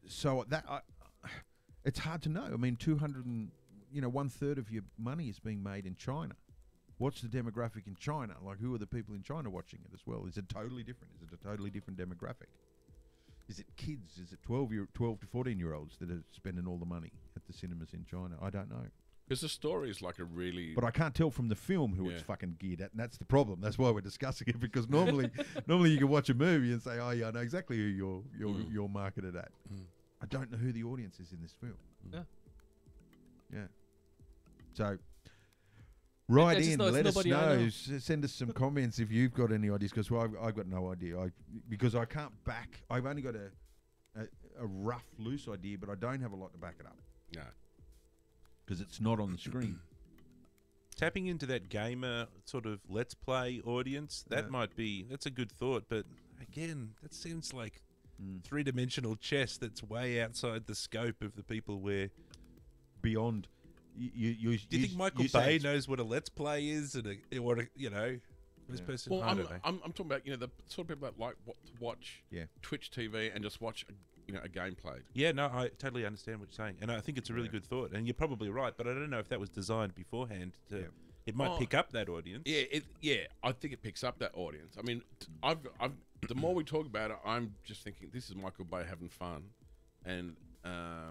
So that it's hard to know. I mean, 1/3 of your money is being made in China. What's the demographic in China? Like, who are the people in China watching it as well? Is it totally different? Is it a totally different demographic? Is it kids? Is it 12 to 14-year-olds that are spending all the money at the cinemas in China? I don't know. Because the story is like a really... But I can't tell from the film who it's Yeah. fucking geared at, and that's the problem. That's why we're discussing it, because normally you can watch a movie and say, oh yeah, I know exactly who you're marketed at. I don't know who the audience is in this film. Yeah. Yeah. So, write I just in, know it's let us nobody I know. know. Send us some comments if you've got any ideas, because I've got no idea. Because I can't back. I've only got a rough, loose idea, but I don't have a lot to back it up No. because it's not on the screen. Tapping into that gamer sort of let's play audience, that's a good thought, but again, that seems like three-dimensional chess that's way outside the scope of the people we're... Beyond. Do you think Michael Bay knows what a let's play is and this person? Well, I don't know. I'm talking about the sort of people that like to watch Twitch TV and just watch a game played. Yeah, no, I totally understand what you're saying, and I think it's a really good thought, and you're probably right, but I don't know if that was designed beforehand. It might pick up that audience. Yeah, I think it picks up that audience. I mean, I've the more we talk about it, I'm just thinking this is Michael Bay having fun, and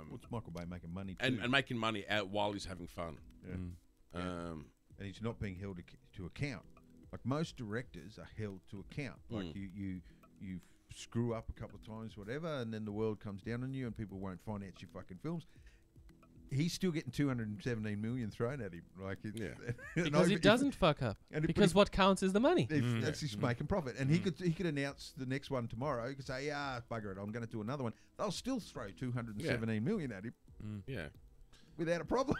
What's Michael Bay making money too? and making money out while he's having fun. Yeah. And he's not being held to account. Like most directors are held to account. Like you screw up a couple of times, whatever, and then the world comes down on you, and people won't finance your fucking films. He's still getting 217 million thrown at him, like Because he doesn't fuck up. Because what counts is the money. That's his making profit, and he could announce the next one tomorrow. He could say, "Yeah, bugger it, I'm going to do another one." They'll still throw 217 million at him, Yeah. without a problem.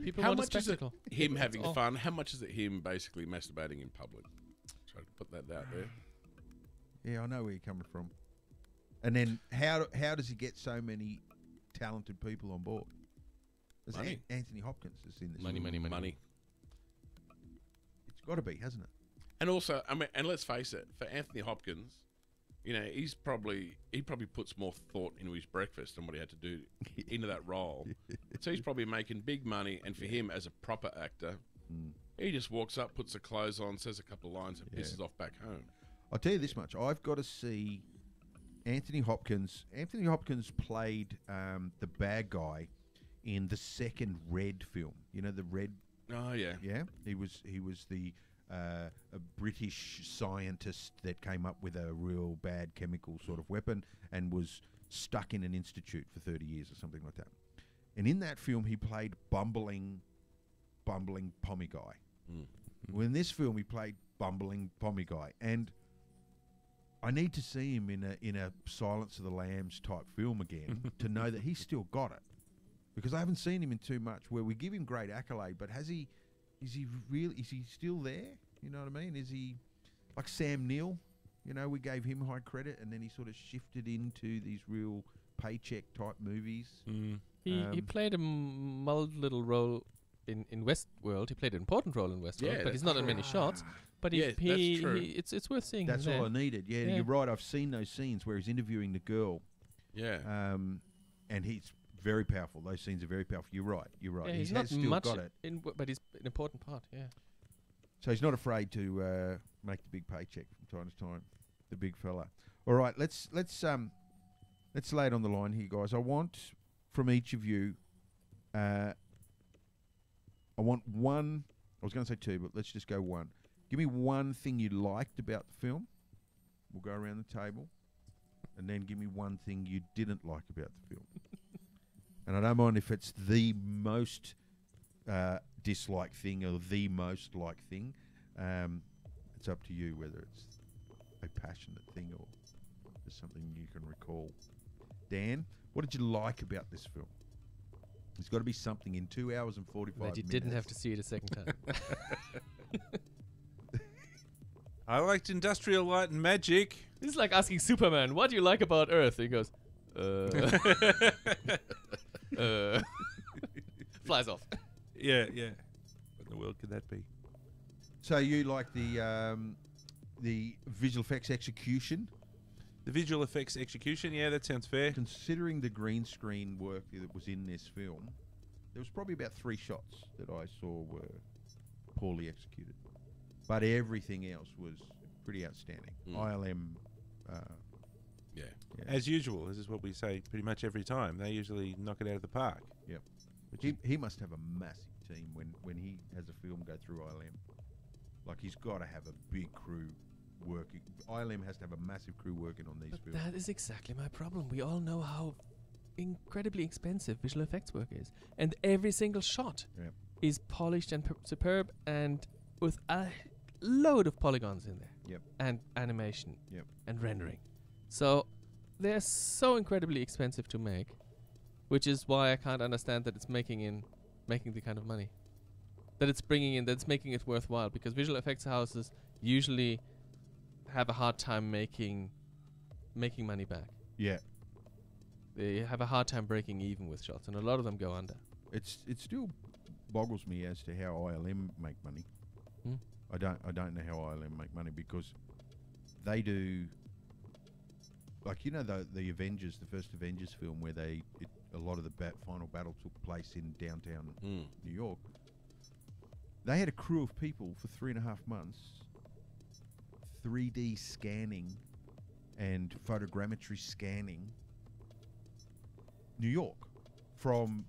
People how want a much is it spectacle. him That's having all. fun? How much is it him basically masturbating in public? Try to put that out there. Yeah, I know where you're coming from. And then how does he get so many talented people on board? There's Money. Anthony Hopkins is in this. Money. It's got to be, hasn't it? And also, I mean, and let's face it, for Anthony Hopkins, he probably puts more thought into his breakfast than what he had to do into that role. So he's probably making big money, and for him as a proper actor, he just walks up, puts the clothes on, says a couple of lines, and pisses off back home. I'll tell you this much: I've got to see Anthony Hopkins. Anthony Hopkins played the bad guy in the second Red film. You know, the Red. Oh yeah. Yeah, he was the a British scientist that came up with a real bad chemical sort of weapon and was stuck in an institute for 30 years or something like that. And in that film, he played bumbling pommy guy. Well, in this film, he played bumbling pommy guy, and I need to see him in a Silence of the Lambs type film again to know that he's still got it. Because I haven't seen him in too much where we give him great accolade, but is he still there? You know what I mean? Is he like Sam Neill? You know, we gave him high credit, and then he sort of shifted into these real paycheck type movies. He played a mild little role in Westworld. He played an important role in Westworld, but he's not in many shots. But that's true. It's worth seeing. That's him all I there. needed. Yeah, you're right. I've seen those scenes where he's interviewing the girl. Yeah. And he's very powerful. Those scenes are very powerful. You're right. Yeah, He he's has not still much got it. but he's an important part. Yeah. So he's not afraid to make the big paycheck from time to time. The big fella. All right, let's lay it on the line here, guys. I want from each of you. I want one. I was going to say two, but let's just go one. Give me one thing you liked about the film. We'll go around the table, and then give me one thing you didn't like about the film. And I don't mind if it's the most disliked thing or the most liked thing. It's up to you whether it's a passionate thing or just something you can recall. Dan, what did you like about this film? There's got to be something in 2 hours and 45 That you minutes. didn't have to see it a second time. I liked Industrial Light and Magic. This is like asking Superman, "What do you like about Earth?" He goes, flies off. Yeah, yeah. What in the world could that be? So you like the visual effects execution? The visual effects execution, yeah, that sounds fair. Considering the green screen work that was in this film, there was probably about 3 shots that I saw were poorly executed, but everything else was pretty outstanding. ILM, Yeah. As usual, this is what we say pretty much every time. They usually knock it out of the park. Yep. Which He must have a massive team when he has a film go through ILM. Like, he's got to have a big crew working. ILM has to have a massive crew working on these films. That is exactly my problem. We all know how incredibly expensive visual effects work is, and every single shot Yep. is polished and superb, and with a load of polygons in there. Yep. And animation. Yep. And rendering. So they're so incredibly expensive to make, which is why I can't understand that it's making the kind of money that it's bringing in, that's making it worthwhile, because visual effects houses usually have a hard time making money back. Yeah. They have a hard time breaking even with shots, and a lot of them go under. It still boggles me as to how ILM make money. Hmm? I don't know how ILM make money, because they do, like, you know, the Avengers, the first Avengers film, where a lot of the final battle took place in downtown New York. They had a crew of people for 3.5 months, 3D scanning and photogrammetry scanning New York from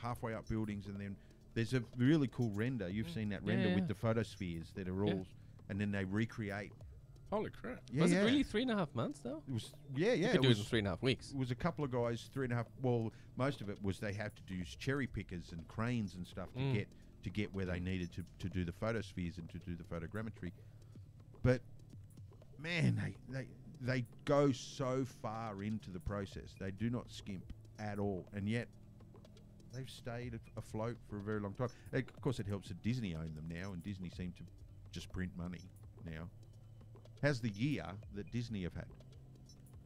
halfway up buildings, and then there's a really cool render. You've seen that render with the photospheres that are all, and then they recreate. Holy crap. Yeah, Was it really 3.5 months though? It was, yeah. You could do it in 3.5 weeks. It was a couple of guys, 3.5. Well, most of it was they had to use cherry pickers and cranes and stuff to get where they needed to do the photospheres and to do the photogrammetry. But man, they go so far into the process. They do not skimp at all, and yet they've stayed afloat for a very long time. Of course, it helps that Disney own them now, and Disney seem to just print money now. How's the year that Disney have had?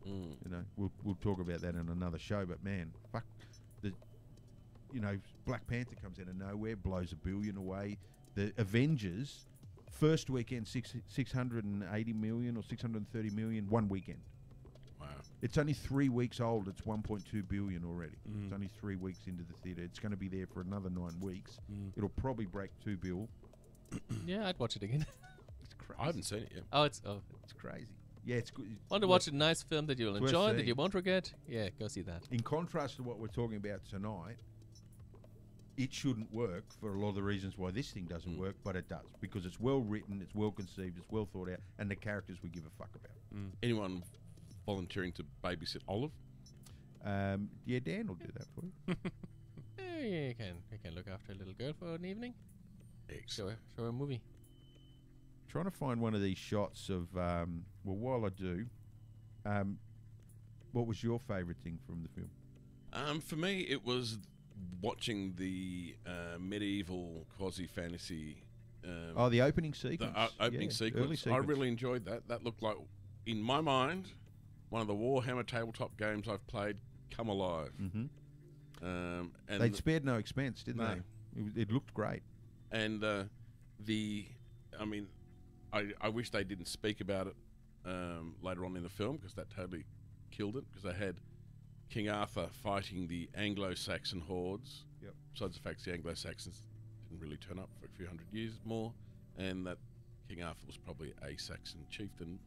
You know, we'll talk about that in another show. But man, fuck, Black Panther comes out of nowhere, blows $1 billion away. The Avengers, first weekend, 680 million or 630 million, one weekend. Wow. It's only 3 weeks old. It's 1.2 billion already. It's only 3 weeks into the theatre. It's going to be there for another 9 weeks. It'll probably break $2 billion. Yeah, I'd watch it again. It's crazy. I haven't seen it yet. It's crazy. Yeah, it's good. want to watch a nice film that you'll It's worth enjoy, that seeing. you won't regret? Yeah, go see that. In contrast to what we're talking about tonight, it shouldn't work for a lot of the reasons why this thing doesn't work, but it does, because it's well written, it's well conceived, it's well thought out, and the characters we give a fuck about. Anyone volunteering to babysit Olive? Yeah, Dan will do that for you. Yeah, you can look after a little girl for an evening. Show her a movie. Trying to find one of these shots of, while I do, what was your favourite thing from the film? For me, it was watching the medieval quasi-fantasy. The opening sequence. The opening early sequence. I really enjoyed that. That looked like, in my mind, one of the Warhammer tabletop games I've played come alive. And They'd spared no expense, didn't No. they? It looked great. And I wish they didn't speak about it later on in the film, because that totally killed it, because they had King Arthur fighting the Anglo-Saxon hordes. Yep. Besides the fact the Anglo-Saxons didn't really turn up for a few hundred years more, and that King Arthur was probably a Saxon chieftain.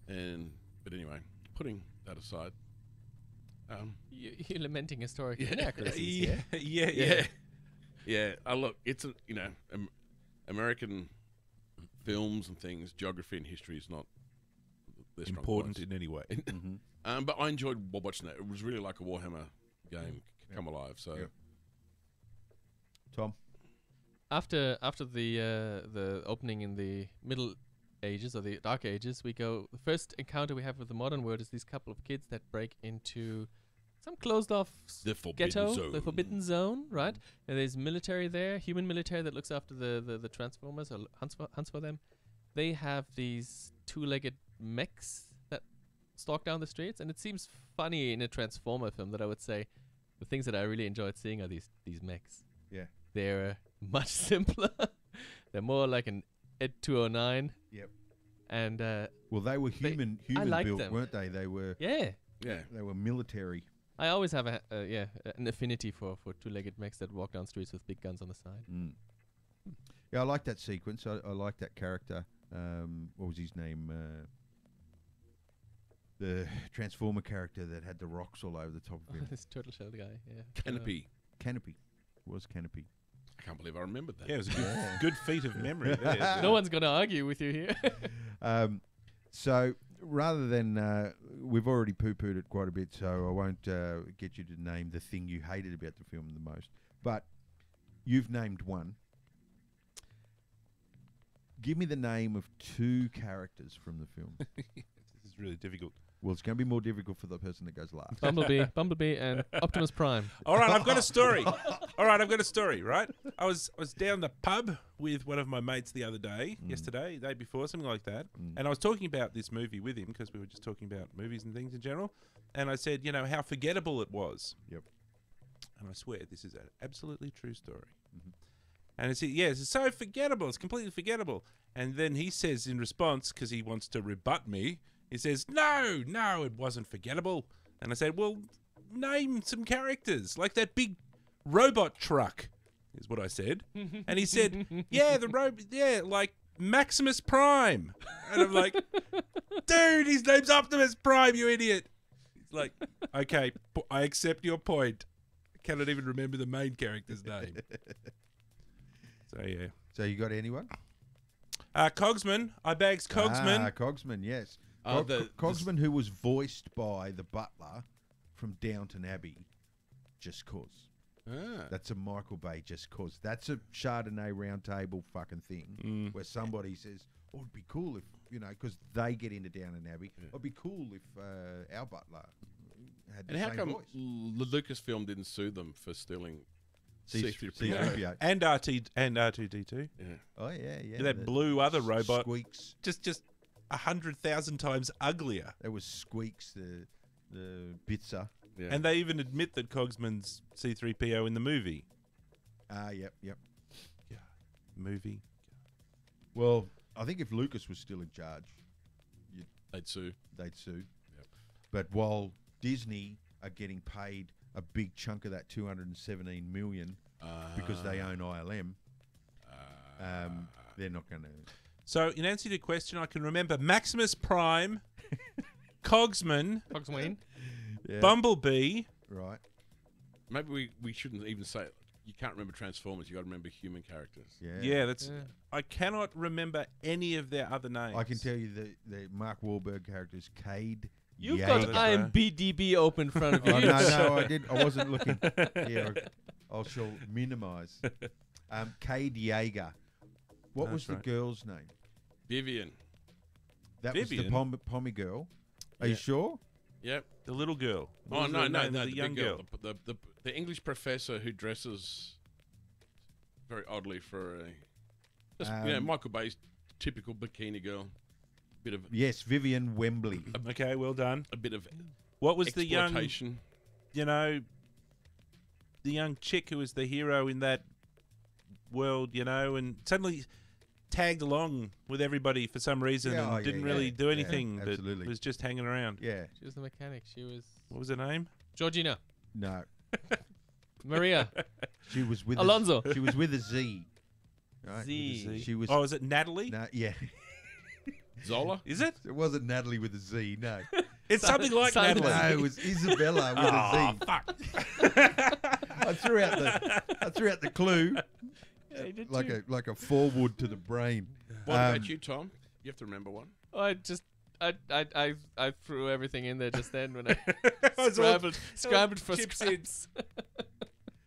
But anyway, putting that aside, You're lamenting historical inaccuracies. yeah. Look, it's American films and things, geography and history is not their strong Important points. in any way. But I enjoyed watching that. It was really like a Warhammer game come alive. So, Tom? After the opening in the Middle Ages or the Dark Ages, the first encounter we have with the modern world is these couple of kids that break into some closed off the Forbidden ghetto, Zone. the Forbidden Zone, right? And there's military there, human military that looks after the Transformers or hunts for them. They have these 2-legged mechs that stalk down the streets, and it seems funny in a Transformer film that I would say, the things that I really enjoyed seeing are these mechs. Yeah. They're much simpler. They're more like an Ed 209. Yep. And Well, they were human liked built, them. weren't they? They were yeah, military. I always have an affinity for two-legged mechs that walk down streets with big guns on the side. Mm. Yeah, I like that sequence. I like that character. What was his name? The Transformer character that had the rocks all over the top of him. This turtle shell guy. Yeah. Canopy. Canopy. It was Canopy. I can't believe I remembered that. Yeah, it was a good feat of memory there. No one's gonna argue with you here. So rather than we've already poo-pooed it quite a bit, so I won't get you to name the thing you hated about the film the most. But you've named one. Give me the name of 2 characters from the film. This is really difficult. Well, it's going to be more difficult for the person that goes last. Bumblebee, and Optimus Prime. All right, I've got a story. Right? I was down the pub with one of my mates the other day, yesterday, day before, something like that. And I was talking about this movie with him because we were just talking about movies and things in general. And I said, you know, how forgettable it was. Yep. And I swear, this is an absolutely true story. And it's, it's so forgettable. It's completely forgettable. And then he says in response, because he wants to rebut me, he says, no, it wasn't forgettable. And I said, well, name some characters, like that big robot truck, is what I said. And he said, like Maximus Prime. And I'm like, dude, his name's Optimus Prime, you idiot. He's like, okay, I accept your point. I cannot even remember the main character's name. So, yeah. So you got anyone? Cogsman. I bags Cogsman. Cogsman, yes. Cogsman, who was voiced by the butler from Downton Abbey, Just Cause. That's a Michael Bay Just Cause. That's a Chardonnay round table fucking thing where somebody says, oh, it'd be cool if, you know, because they get into Downton Abbey. It'd be cool if our butler had the and how same come voice. Lucasfilm didn't sue them for stealing C-3PO? C-3PO. And R2D2. Yeah. Oh, yeah. That blue other robot. Squeaks. Just 100,000 times uglier. That was Squeaks, the Bitzer. Yeah. And they even admit that Cogsman's C-3PO in the movie. Yep. Yeah. Movie. Well, I think if Lucas was still in charge, They'd sue. they'd sue. Yep. But while Disney are getting paid a big chunk of that 217 million because they own ILM, they're not going to. So, in answer to your question, I can remember Maximus Prime, Cogsman, Cogswayne. Bumblebee. Right. Maybe we shouldn't even say it. You can't remember Transformers. You got to remember human characters. Yeah. I cannot remember any of their other names. I can tell you the Mark Wahlberg character is Cade. You've Yeager. got IMDb open in front of you. Oh, no, I did. I wasn't looking. Here, I shall minimise. Cade Yeager. What was the girl's name? Vivian. That Vivian? was the Pommy girl. Are you sure? Yep. The little girl. Oh, no, the young big girl. The English professor who dresses very oddly for a... Michael Bay's typical bikini girl. Bit of... Yes, Vivian Wembley. Okay, well done. A bit of What was the young, exploitation. the young chick who was the hero in that world, and suddenly tagged along with everybody for some reason and didn't really do anything, but absolutely. was just hanging around. Yeah. She was the mechanic. She was What was her name? Georgina. No. Maria. She was with Alonso. She was with a Z. Right? Z. She was. Oh, is it Natalie? No, yeah. Zola? Is it? It wasn't Natalie with a Z. No. It's something like Simon. Natalie. No, it was Isabella with a Z. Fuck. I threw out the clue. Hey, did like you? a forward to the brain. What about you, Tom? You have to remember one. Oh, I threw everything in there just then when I was all scrambled for chips scraps.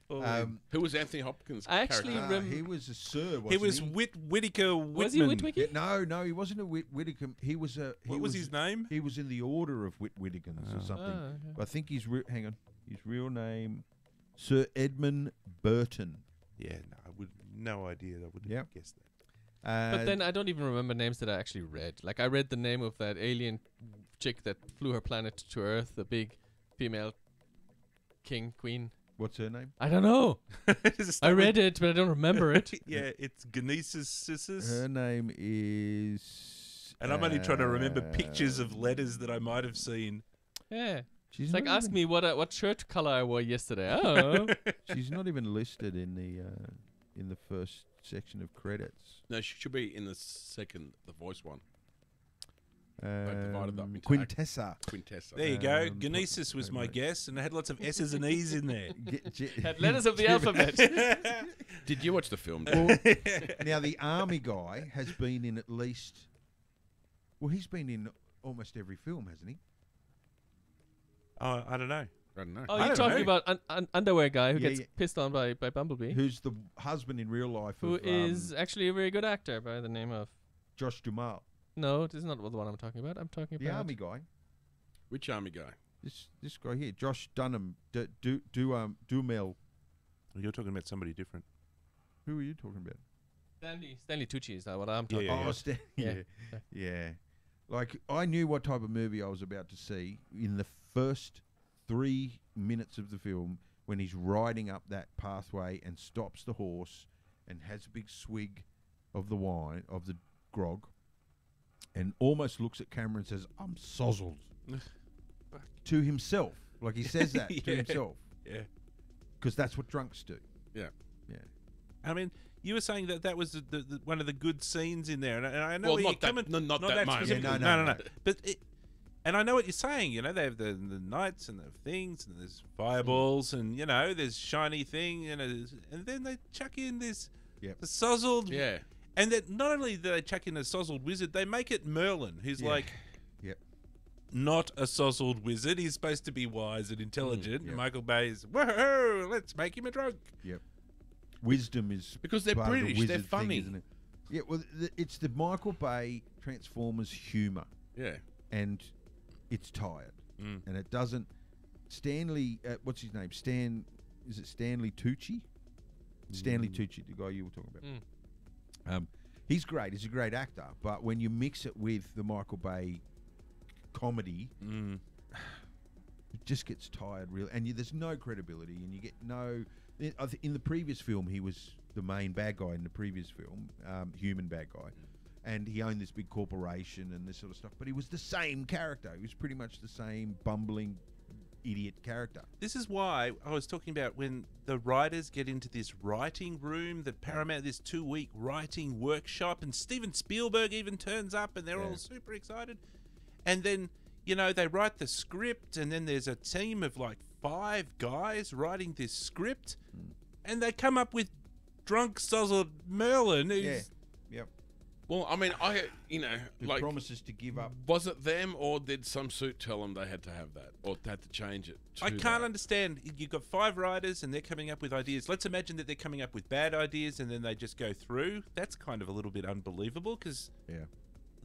Who was Anthony Hopkins' I actually character? rem- He was a sir. Wasn't He was he? Whittaker Whitman. Was he Whitwicky? No, he wasn't a Whittaker. He was a. What was his name? He was in the order of Whittakins or something. Okay. I think hang on. His real name, Sir Edmund Burton. Yeah, no idea. I wouldn't Yep. guess that. But then I don't even remember names that I actually read. Like I read the name of that alien chick that flew her planet to Earth, the big female queen. What's her name? I don't know. Does it I start with- read it, but I don't remember it. Yeah, it's Genesis. Her name is. And I'm only trying to remember pictures of letters that I might have seen. Yeah. She's It's like, not ask even- me what shirt color I wore yesterday. Oh. She's not even listed in the first section of credits. No, she should be in the second, the voice one. divided up into Quintessa. Quintessa. There you go. Um, Genesis was my wait. guess, and it had lots of S's and E's in there. Had letters of the alphabet. Did you watch the film? Well, now the army guy has been in at least. Well, he's been in almost every film, hasn't he? Oh, I don't know. I don't know. Oh, I you're don't talking know. about underwear guy who Yeah, gets yeah. pissed on by Bumblebee, Who's the husband in real life? who of, is actually a very good actor by the name of. Josh Duhamel, No, this is not the one I'm talking about. I'm talking the about army guy. Which army guy? This guy here, Josh Dunham, Duhamel. You're talking about somebody different. Who are you talking about? Stanley Tucci. Is that what I'm talking Yeah, about? Oh, Stan. Yeah. Yeah. Yeah. Like, I knew what type of movie I was about to see in the first 3 minutes of the film when he's riding up that pathway and stops the horse and has a big swig of the wine, of the grog, and almost looks at camera and says, "I'm sozzled." To himself. Like, he says that to Yeah. himself. Yeah. Because that's what drunks do. Yeah. Yeah. I mean, you were saying that was the one of the good scenes in there, and I know Well, where not you're that- coming. no, not that moment. specifically. Yeah, no, no. But and I know what you're saying. You know, they have the knights and the things, and there's fireballs, and you know, there's shiny thing, and then they chuck in this Yep. the sozzled. Yeah. And that not only do they chuck in a sozzled wizard, they make it Merlin, who's Yeah. like Yep. not a sozzled wizard. He's supposed to be wise and intelligent. Yep. And Michael Bay's, whoa, let's make him a drunk. Yep. Wisdom is Because they're part of the British, they're wizard thing, funny. isn't it? Yeah, well, it's the Michael Bay Transformers humour, Yeah. and it's tired, Mm. and it doesn't. Stanley, what's his name? Is it Stanley Tucci? Stanley Tucci, the guy you were talking about. He's great. He's a great actor, but when you mix it with the Michael Bay comedy, Mm. it just gets tired, really, and there's no credibility, and you get no. In the previous film, he was the main bad guy in the previous film, human bad guy, and he owned this big corporation and this sort of stuff. But he was the same character. He was pretty much the same bumbling idiot character. This is why I was talking about when the writers get into this writing room, the Paramount, this 2-week writing workshop, and Steven Spielberg even turns up, and they're all super excited. And then, you know, they write the script, and then there's a team of like 5 guys writing this script, and they come up with drunk, sozzled Merlin. Who's, Yep. Well, I mean, Who like, promises to give up. was it them or did some suit tell them they had to have that or had to change it? I to can't that? understand. You've got 5 writers and they're coming up with ideas. Let's imagine that they're coming up with bad ideas and then they just go through. That's kind of a little bit unbelievable because Yeah.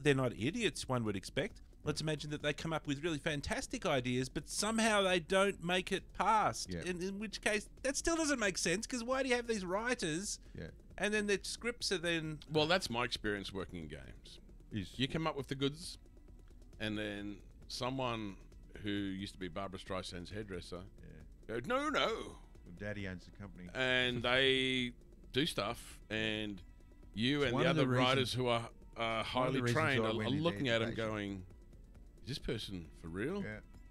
they're not idiots, one would expect. Let's imagine that they come up with really fantastic ideas, but somehow they don't make it past. Yeah. In which case, that still doesn't make sense because why do you have these writers Yeah. and then their scripts are then... Well, that's my experience working in games. You come up with the goods, and then someone who used to be Barbara Streisand's hairdresser go, no. Daddy owns the company. And they do stuff, and you It's and one the of the other writers reasons- who are highly reasons trained I are went into looking at him education. going, is this person for real?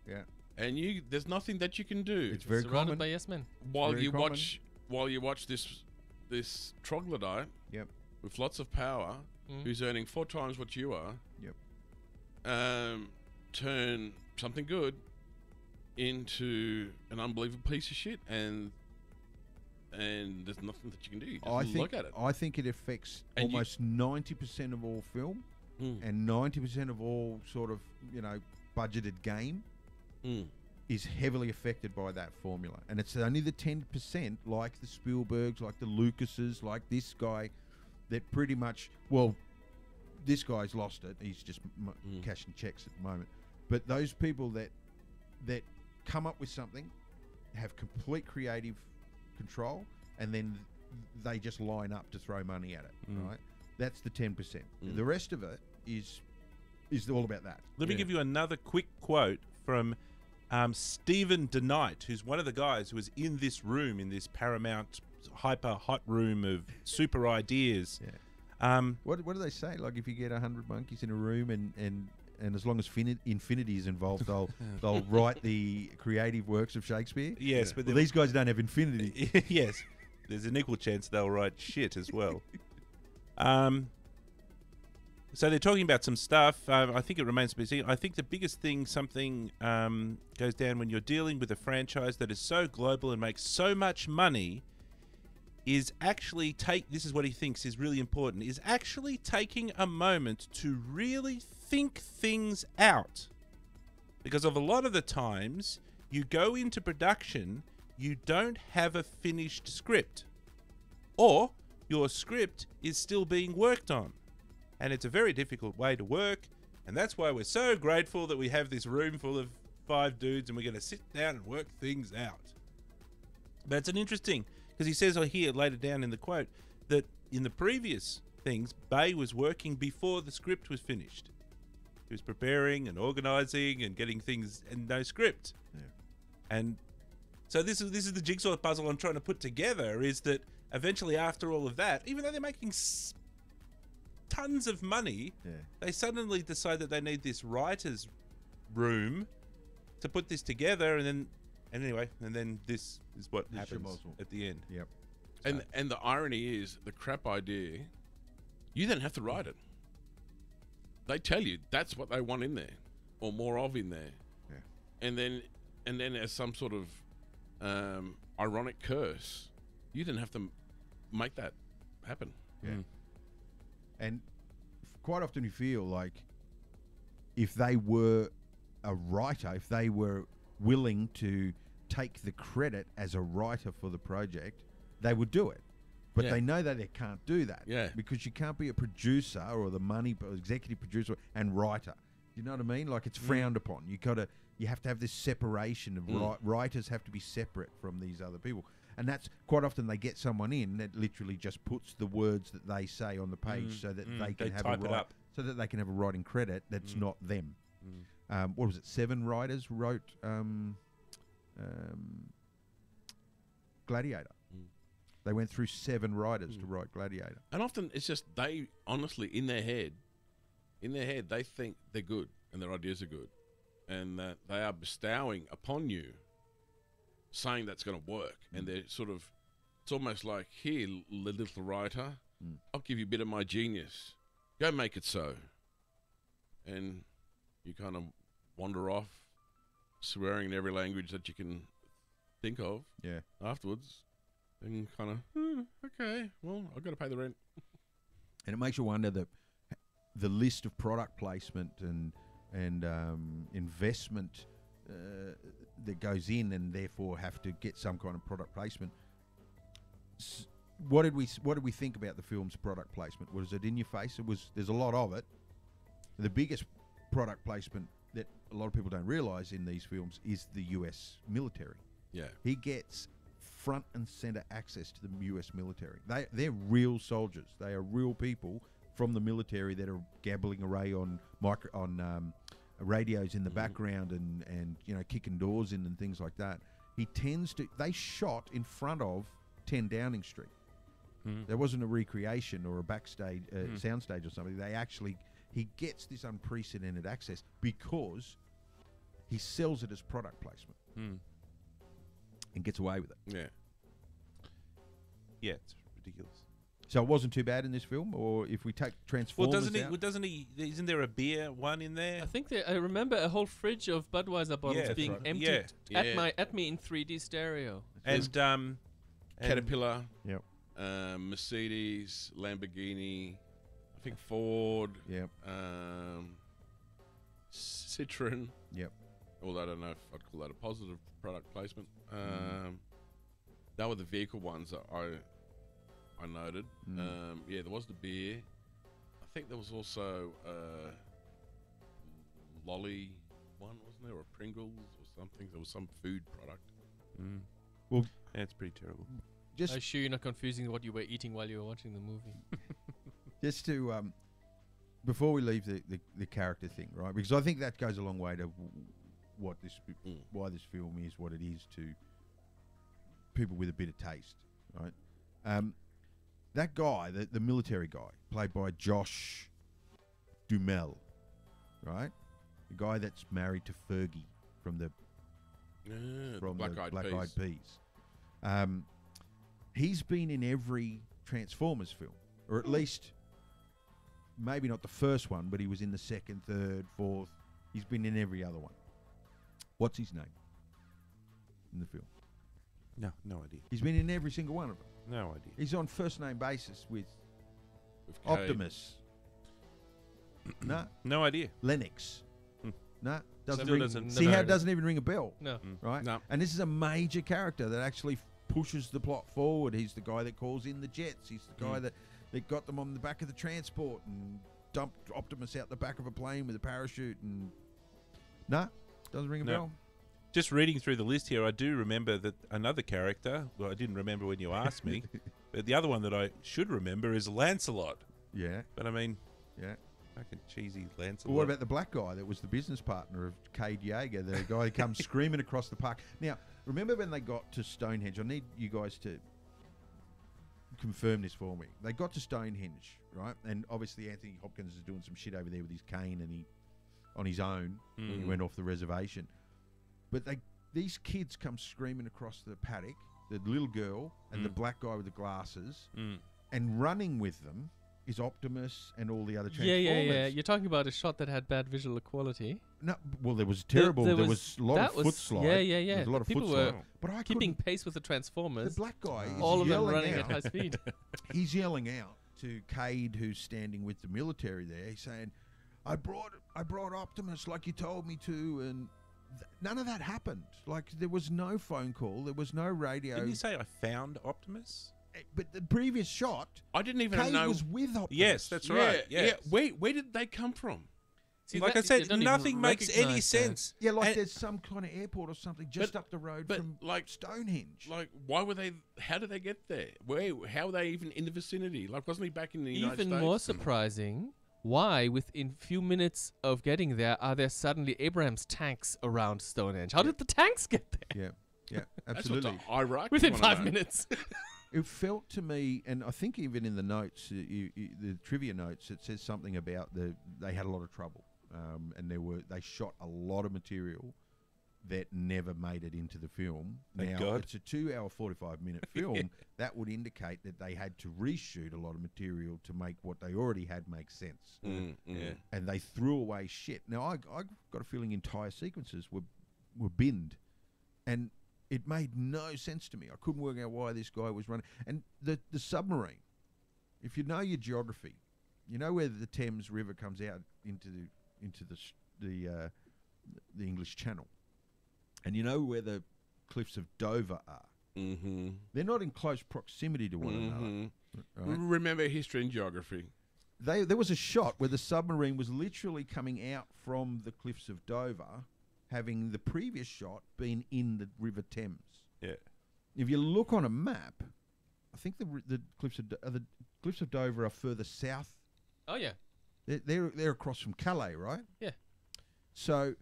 Yeah. And there's nothing that you can do It's very Surrounded common. by yes men. while very you common. watch this troglodyte Yep. with lots of power, Mm. who's earning 4 times what you are, Yep. turn something good into an unbelievable piece of shit, and there's nothing that you can do. You just look at it. I think it affects And you- almost 90% of all film Mm. and 90% of all sort of, budgeted game Mm. is heavily affected by that formula. And it's only the 10%, like the Spielbergs, like the Lucases, like this guy, that pretty much, well, this guy's lost it. He's just cashing checks at the moment. But those people that come up with something, have complete creative control, and then they just line up to throw money at it, right? That's the 10%. The rest of it is all about that. Let me Yeah. give you another quick quote from Stephen DeKnight, who's one of the guys who was in this room, in this Paramount hyper hot room of super ideas. Yeah. What do they say? Like, if you get 100 monkeys in a room and as long as infinity is involved, they'll write the creative works of Shakespeare. Yes, but these guys don't have infinity. Yes, there's an equal chance they'll write shit as well. So they're talking about some stuff. I think it remains to be seen. I think the biggest thing, something goes down when you're dealing with a franchise that is so global and makes so much money, is actually this is what he thinks is really important, is actually taking a moment to really think things out. Because of a lot of the times, you go into production, you don't have a finished script. Or your script is still being worked on. And it's a very difficult way to work, and that's why we're so grateful that we have this room full of 5 dudes and we're going to sit down and work things out. But it's an interesting, because he says here later down in the quote that in the previous things, Bay was working before the script was finished. He was preparing and organising and getting things and no script. Yeah. And so this is the jigsaw puzzle I'm trying to put together, is that eventually after all of that, even though they're making tons of money, they suddenly decide that they need this writer's room to put this together, and then this is what happens at the end. Yep. So. And the irony is, the crap idea, you then have to write it. They tell you that's what they want in there, or more of in there. Yeah. And then as some sort of ironic curse, you then have to make that happen. Yeah. And quite often you feel like if they were a writer, if they were willing to take the credit as a writer for the project, they would do it. But they know that they can't do that. Yeah. Because you can't be a producer or executive producer and writer. You know what I mean? Like, it's frowned upon. You have to have this separation of writers have to be separate from these other people. And that's quite often they get someone in that literally just puts the words that they say on the page so that they can have a writing credit that's not them. What was it? 7 writers wrote Gladiator. They went through 7 writers to write Gladiator. And often it's just they honestly in their head they think they're good and their ideas are good, and that they are bestowing upon you, saying that's going to work, and they're sort of, it's almost like, here, little writer, I'll give you a bit of my genius, go make it so, and you kind of wander off, swearing in every language that you can think of. Yeah. Afterwards, and kind of, okay, well, I've got to pay the rent. And it makes you wonder the list of product placement and investment that goes in, and therefore have to get some kind of product placement. What did we think about the film's product placement? Was it in your face? There's a lot of it. The biggest product placement that a lot of people don't realise in these films is the US military. Yeah. He gets front and centre access to the US military. They're real soldiers. They are real people from the military that are gabbling away on radios in the background and kicking doors in and things like that. They shot in front of 10 Downing Street. There wasn't a recreation or a backstage soundstage or something. He gets this unprecedented access because he sells it as product placement and gets away with it. Yeah, it's ridiculous. So it wasn't too bad in this film, or if we take Transformers doesn't he? Isn't there a beer one in there? I think I remember a whole fridge of Budweiser bottles being emptied at me in 3D stereo. And Caterpillar, yep, Mercedes, Lamborghini, I think Ford, yep, Citroen, yep. Although I don't know if I'd call that a positive product placement. That were the vehicle ones that I noted. There was the beer. I think there was also a lolly one, wasn't there? Or Pringles or something. There was some food product. Well, it's pretty terrible. I'm sure you're not confusing what you were eating while you were watching the movie. Just to, before we leave the character thing, right? Because I think that goes a long way to why this film is what it is to people with a bit of taste, right? That guy, the military guy, played by Josh Duhamel, right? The guy that's married to Fergie from the Black Eyed Peas. He's been in every Transformers film, or at least maybe not the first one, but he was in the second, third, fourth. He's been in every other one. What's his name in the film? No idea. He's been in every single one of them. No idea. He's on first name basis with Cade. Optimus. Nah. No idea. Lennox. Nah. Doesn't Still ring. doesn't- See never how heard it of doesn't even ring a bell, No. right? No. And this is a major character that actually pushes the plot forward. He's the guy that calls in the jets. He's the guy that got them on the back of the transport and dumped Optimus out the back of a plane with a parachute. And doesn't ring a No. bell. Just reading through the list here, I do remember that another character. Well, I didn't remember when you asked me, but the other one that I should remember is Lancelot. Yeah, But I mean, yeah. fucking cheesy Lancelot. Well, what about the black guy that was the business partner of Cade Yeager, the guy who comes screaming across the park? Now, remember when they got to Stonehenge? I need you guys to confirm this for me. They got to Stonehenge, right? And obviously Anthony Hopkins is doing some shit over there with his cane and he on his own. He went off the reservation. But these kids come screaming across the paddock, the little girl and the black guy with the glasses, and running with them is Optimus and all the other Transformers. Yeah. You're talking about a shot that had bad visual quality. No, well, there was terrible. There was a lot that of was- foot slide. yeah. There was a lot of People foot were slide. But I Keeping couldn't. pace with the Transformers. The black guy is all of them yelling running out. at high speed. He's yelling out to Cade, who's standing with the military there. He's saying, "I brought Optimus like you told me to," and none of that happened. Like there was no phone call, there was no radio. Didn't you say I found Optimus? But the previous shot, I didn't even Cade know. was with Optimus. Yes, that's right. Yes. Yeah. Where did they come from? See, Like that- I you said, don't even nothing makes any recognise that. sense. Yeah, like And- there's some kind of airport or something just up the road but, from like- Stonehenge. Like, why were they? How did they get there? How were they even in the vicinity? Like, wasn't he back in the United Even States? more surprising, why within few minutes of getting there are there suddenly Abrams tanks around Stonehenge? How did the tanks get there? Yeah, That's absolutely. what the Iraq Within wanna 5 know. minutes. It felt to me, and I think even in the notes, the trivia notes, it says something about they had a lot of trouble, and they shot a lot of material that never made it into the film. Thank Now God. it's a 2 hour 45-minute film. That would indicate that they had to reshoot a lot of material to make what they already had make sense, Yeah. and they threw away shit. Now I got a feeling entire sequences were binned, and it made no sense to me. I couldn't work out why this guy was running. And the submarine, if you know your geography, you know where the Thames River comes out into the English Channel, and you know where the cliffs of Dover are. Mm-hmm. They're not in close proximity to one another. Right? Remember history and geography. There was a shot where the submarine was literally coming out from the cliffs of Dover, having the previous shot been in the River Thames. Yeah. If you look on a map, I think the cliffs of Dover are further south. Oh yeah. They're across from Calais, right? Yeah. So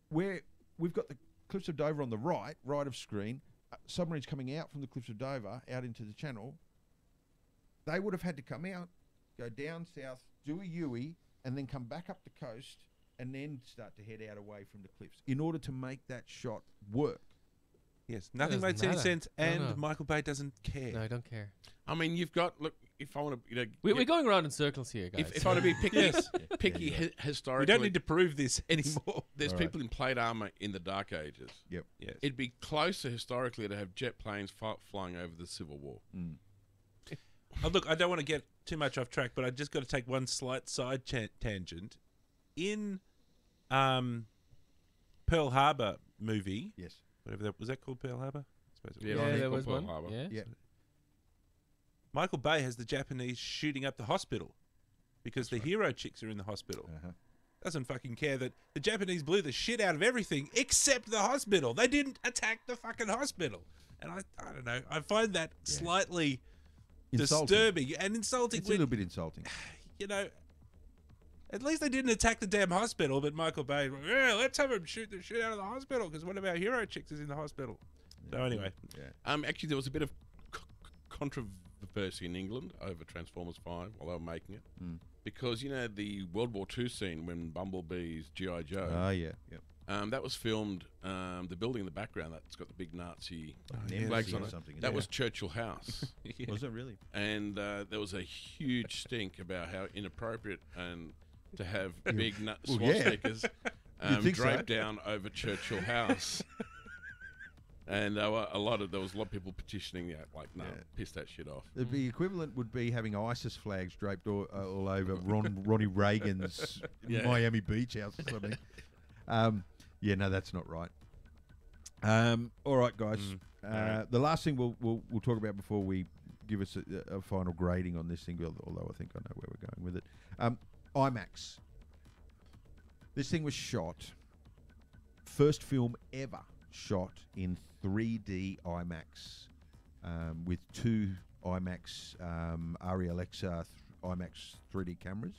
where we've got the cliffs of Dover on the right of screen, submarines coming out from the cliffs of Dover out into the channel. They would have had to come out, go down south, do a U-ey, and then come back up the coast, and then start to head out away from the cliffs in order to make that shot work. Yes. Nothing doesn't makes any matter. sense, No, and no. Michael Bay doesn't care. No, I don't care. I mean, you've got if I want to, We're going around in circles here, guys. if I want to be picky, Yes. picky Yeah. historically, We don't need to prove this anymore. There's All right. people in plate armor in the Dark Ages. Yep. Yes. It'd be closer historically to have jet planes flying over the Civil War. Oh, look, I don't want to get too much off track, but I just got to take one slight side tangent. In Pearl Harbor movie, Yes. whatever that was, that called Pearl Harbor? I suppose it was. Yeah, yeah, I think there called was Pearl one. Harbor. Yeah. Yeah. Michael Bay has the Japanese shooting up the hospital because the hero chicks are in the hospital. Uh-huh. Doesn't fucking care that the Japanese blew the shit out of everything except the hospital. They didn't attack the fucking hospital. And I don't know. I find that slightly Insulting. disturbing and insulting. It's a little bit insulting. You know, At least they didn't attack the damn hospital, but Michael Bay, yeah, let's have him shoot the shit out of the hospital because one of our hero chicks is in the hospital. So anyway. Yeah. Actually, there was a bit of controversy in England over Transformers 5 while they were making it. Because, you know, the World War II scene when Bumblebee's G.I. Joe, Oh, yeah. Yep. that was filmed, the building in the background that's got the big Nazi Nemesis flags on or it, something, that yeah. was Churchill House. Yeah. Was it really? And there was a huge stink about how inappropriate and to have big Well, yeah. swastikas think so? draped down over Churchill House. And there was a lot of people petitioning that, like, no, piss that shit off. The equivalent would be having ISIS flags draped all over Ronnie Reagan's Miami Beach house or something. Yeah, no, that's not right. All right, guys. The last thing we'll talk about before we give us a final grading on this thing, although I think I know where we're going with it. IMAX. This thing was shot, first film ever shot in 3D IMAX with two IMAX Arri Alexa IMAX 3D cameras.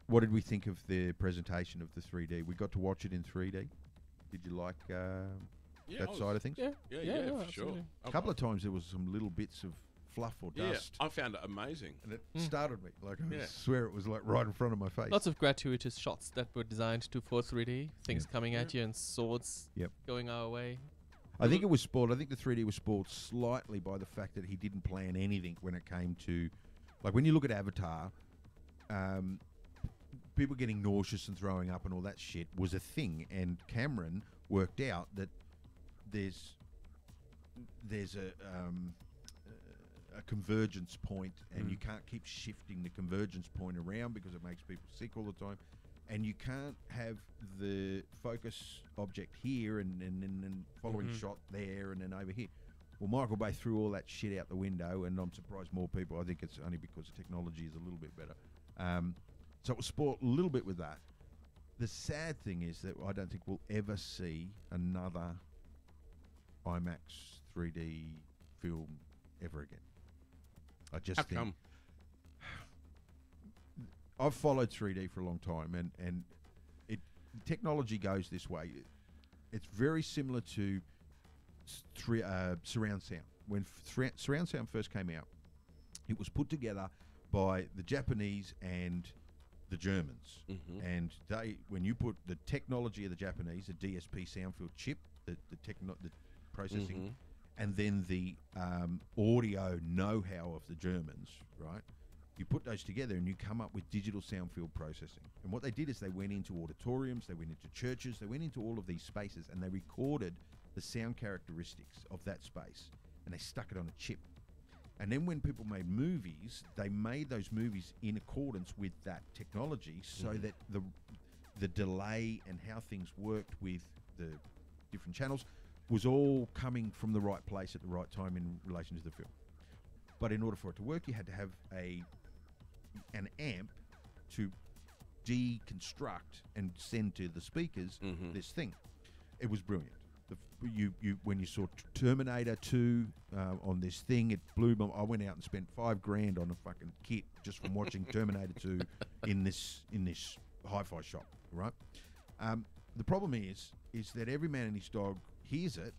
What did we think of the presentation of the 3D? We got to watch it in 3D. Did you like that side of things? Yeah, for absolutely. sure. A couple of times there was some little bits of fluff or dust. I found it amazing. And it startled me. Like, I swear it was like right in front of my face. Lots of gratuitous shots that were designed for 3D. Things coming at you and swords going our way. I think it was spoiled. I think the 3D was spoiled slightly by the fact that he didn't plan anything when it came to, like, when you look at Avatar, people getting nauseous and throwing up and all that shit was a thing. And Cameron worked out that there's a convergence point, and you can't keep shifting the convergence point around because it makes people sick all the time, and you can't have the focus object here and following shot there and then over here. Well, Michael Bay threw all that shit out the window, and I'm surprised more people. I think it's only because the technology is a little bit better. So it was spoiled a little bit with that. The sad thing is that I don't think we'll ever see another IMAX 3D film ever again. I just How think come? I've followed 3D for a long time, and technology goes this way. It's very similar to surround sound. When surround sound first came out, it was put together by the Japanese and the Germans, and when you put the technology of the Japanese, the DSP soundfield chip, the processing, and then the audio know-how of the Germans, right? You put those together and you come up with digital soundfield processing. And what they did is they went into auditoriums, they went into churches, they went into all of these spaces, and they recorded the sound characteristics of that space, and they stuck it on a chip. And then when people made movies, they made those movies in accordance with that technology, so that the delay and how things worked with the different channels was all coming from the right place at the right time in relation to the film. But in order for it to work, you had to have an amp to deconstruct and send to the speakers this thing. It was brilliant. When you saw Terminator 2 on this thing, it blew my. I went out and spent $5,000 on a fucking kit just from watching Terminator 2 in this hi-fi shop, right? The problem is that every man and his dog hears it,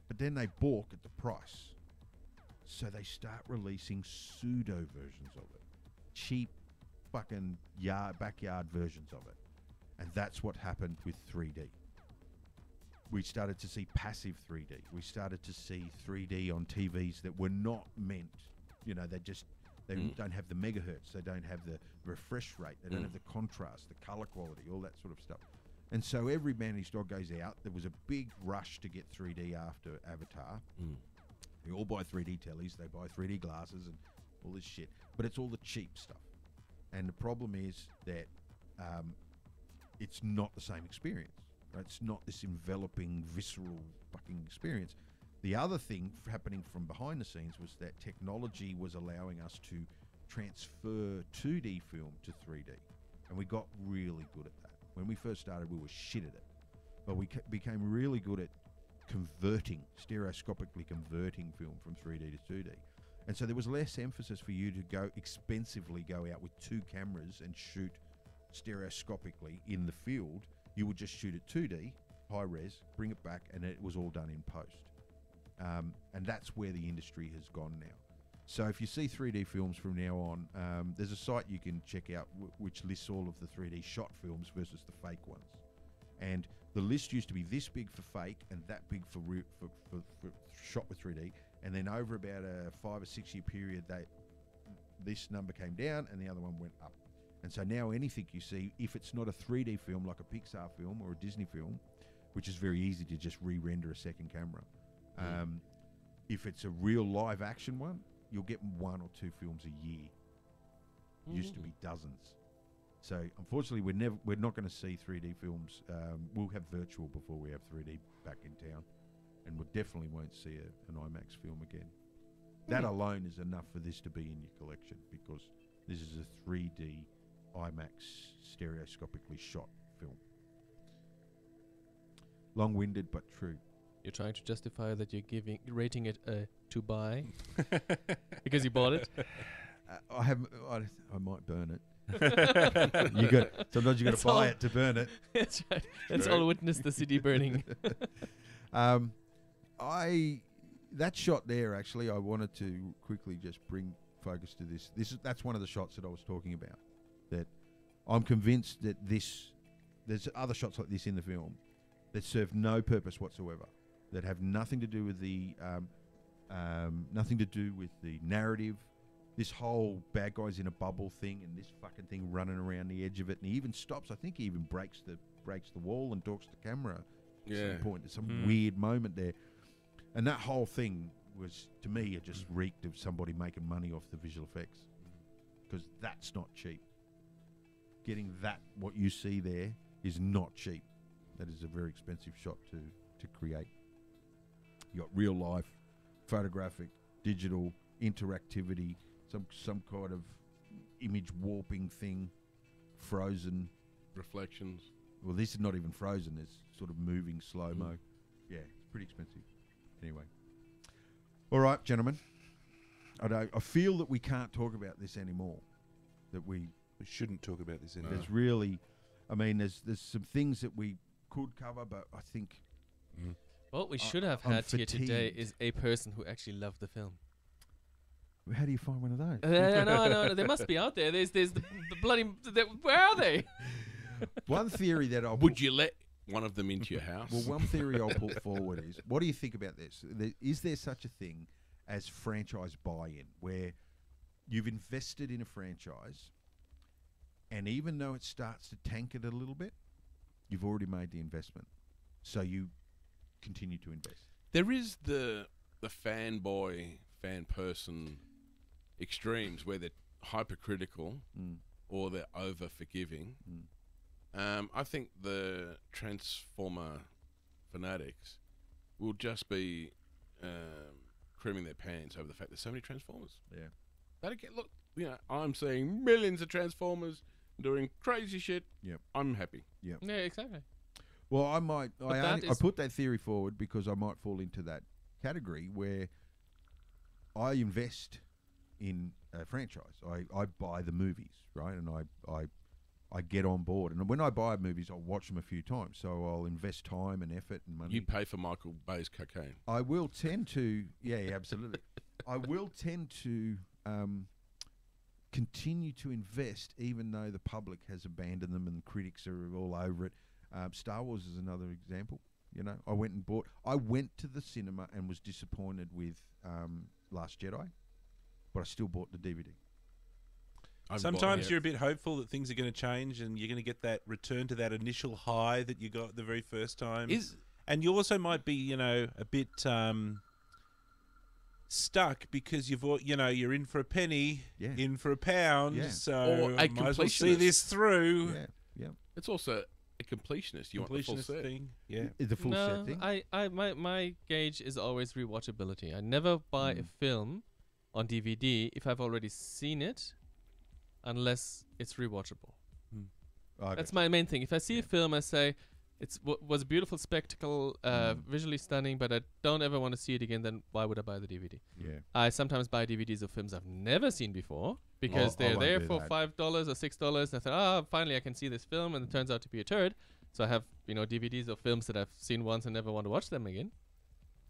but then they balk at the price. So they start releasing pseudo versions of it, cheap fucking backyard versions of it, and that's what happened with 3D. We started to see passive 3D. We started to see 3D on TVs that were not meant, they don't have the megahertz, they don't have the refresh rate, they don't have the contrast, the color quality, all that sort of stuff. And so every man and his dog goes out. There was a big rush to get 3D after Avatar. They all buy 3D tellies, they buy 3D glasses and all this shit. But it's all the cheap stuff. And the problem is that it's not the same experience. Right? It's not this enveloping, visceral fucking experience. The other thing happening from behind the scenes was that technology was allowing us to transfer 2D film to 3D. And we got really good at that. When we first started, we were shit at it. But we became really good at stereoscopically converting film from 3D to 2D. And so there was less emphasis for you to expensively go out with 2 cameras and shoot stereoscopically in the field. You would just shoot it 2D, high res, bring it back, and it was all done in post. And that's where the industry has gone now. So if you see 3D films from now on, there's a site you can check out which lists all of the 3D shot films versus the fake ones. And the list used to be this big for fake and that big for shot with 3D. And then over about a 5 or 6 year period, this number came down and the other one went up. And so now anything you see, if it's not a 3D film like a Pixar film or a Disney film, which is very easy to just re-render a second camera, if it's a real live action one, you'll get 1 or 2 films a year. Used to be dozens. So unfortunately, we're not going to see 3D films. We'll have virtual before we have 3D back in town, and we definitely won't see an IMAX film again. That alone is enough for this to be in your collection, because this is a 3D IMAX stereoscopically shot film. Long-winded but true. You're trying to justify that you're rating it a to buy because you bought it. I might burn it. Sometimes you got to buy it to burn it. That's right. Let's all witness the city burning. That shot there, actually, I wanted to quickly just bring focus to this. That's one of the shots that I was talking about. That I'm convinced that there's other shots like this in the film that serve no purpose whatsoever, that have nothing to do with the narrative. This whole bad guys in a bubble thing and this fucking thing running around the edge of it, and he even stops. I think he even breaks the wall and talks to camera. At some point, there's some weird moment there, and that whole thing was, to me, it just reeked of somebody making money off the visual effects, because that's not cheap. Getting what you see there is not cheap. That is a very expensive shot to create. You got real life, photographic, digital, interactivity, some kind of image warping thing, frozen reflections. Well, this is not even frozen. It's sort of moving slow-mo. Yeah, it's pretty expensive. Anyway. All right, gentlemen. I feel that we can't talk about this anymore. That we shouldn't talk about this anymore. There's really, there's some things that we could cover, but I think... What we should have had here today is a person who actually loved the film. How do you find one of those? No, they must be out there. There's the bloody... where are they? One theory that Would you let one of them into your house? Well, one theory I'll put forward is, what do you think about this? Is there such a thing as franchise buy-in, where you've invested in a franchise, and even though it starts to tank it a little bit, you've already made the investment, so you continue to invest? There is the fanboy, fan person extremes where they're hypercritical or they're over forgiving. I think the Transformer fanatics will just be creaming their pants over the fact there's so many Transformers. Yeah. Look, I'm seeing millions of Transformers doing crazy shit. Yep. I'm happy. Yep. Yeah, exactly. Well, I put that theory forward because I might fall into that category where I invest in a franchise. I buy the movies, right? And I get on board. And when I buy movies, I'll watch them a few times. So I'll invest time and effort and money. You pay for Michael Bay's cocaine. I will tend to, absolutely. I will tend to continue to invest even though the public has abandoned them and critics are all over it. Star Wars is another example. I went to the cinema and was disappointed with Last Jedi, but I still bought the DVD. Sometimes you're a bit hopeful that things are going to change and you're going to get that return to that initial high that you got the very first time. And you also might be, a bit stuck because you're in for a penny, in for a pound, so I might as well see this through. Yeah. It's also a completionist. You want the full set thing. Yeah. The full set thing. My gauge is always rewatchability. I never buy a film on DVD if I've already seen it, unless it's rewatchable. Okay. That's my main thing. If I see a film, I say, It's was a beautiful spectacle, visually stunning, but I don't ever want to see it again. Then why would I buy the DVD? Yeah. I sometimes buy DVDs of films I've never seen before because I they're won't there do for that. $5 or $6. I thought, finally I can see this film, and it turns out to be a turd. So I have DVDs of films that I've seen once and never want to watch them again.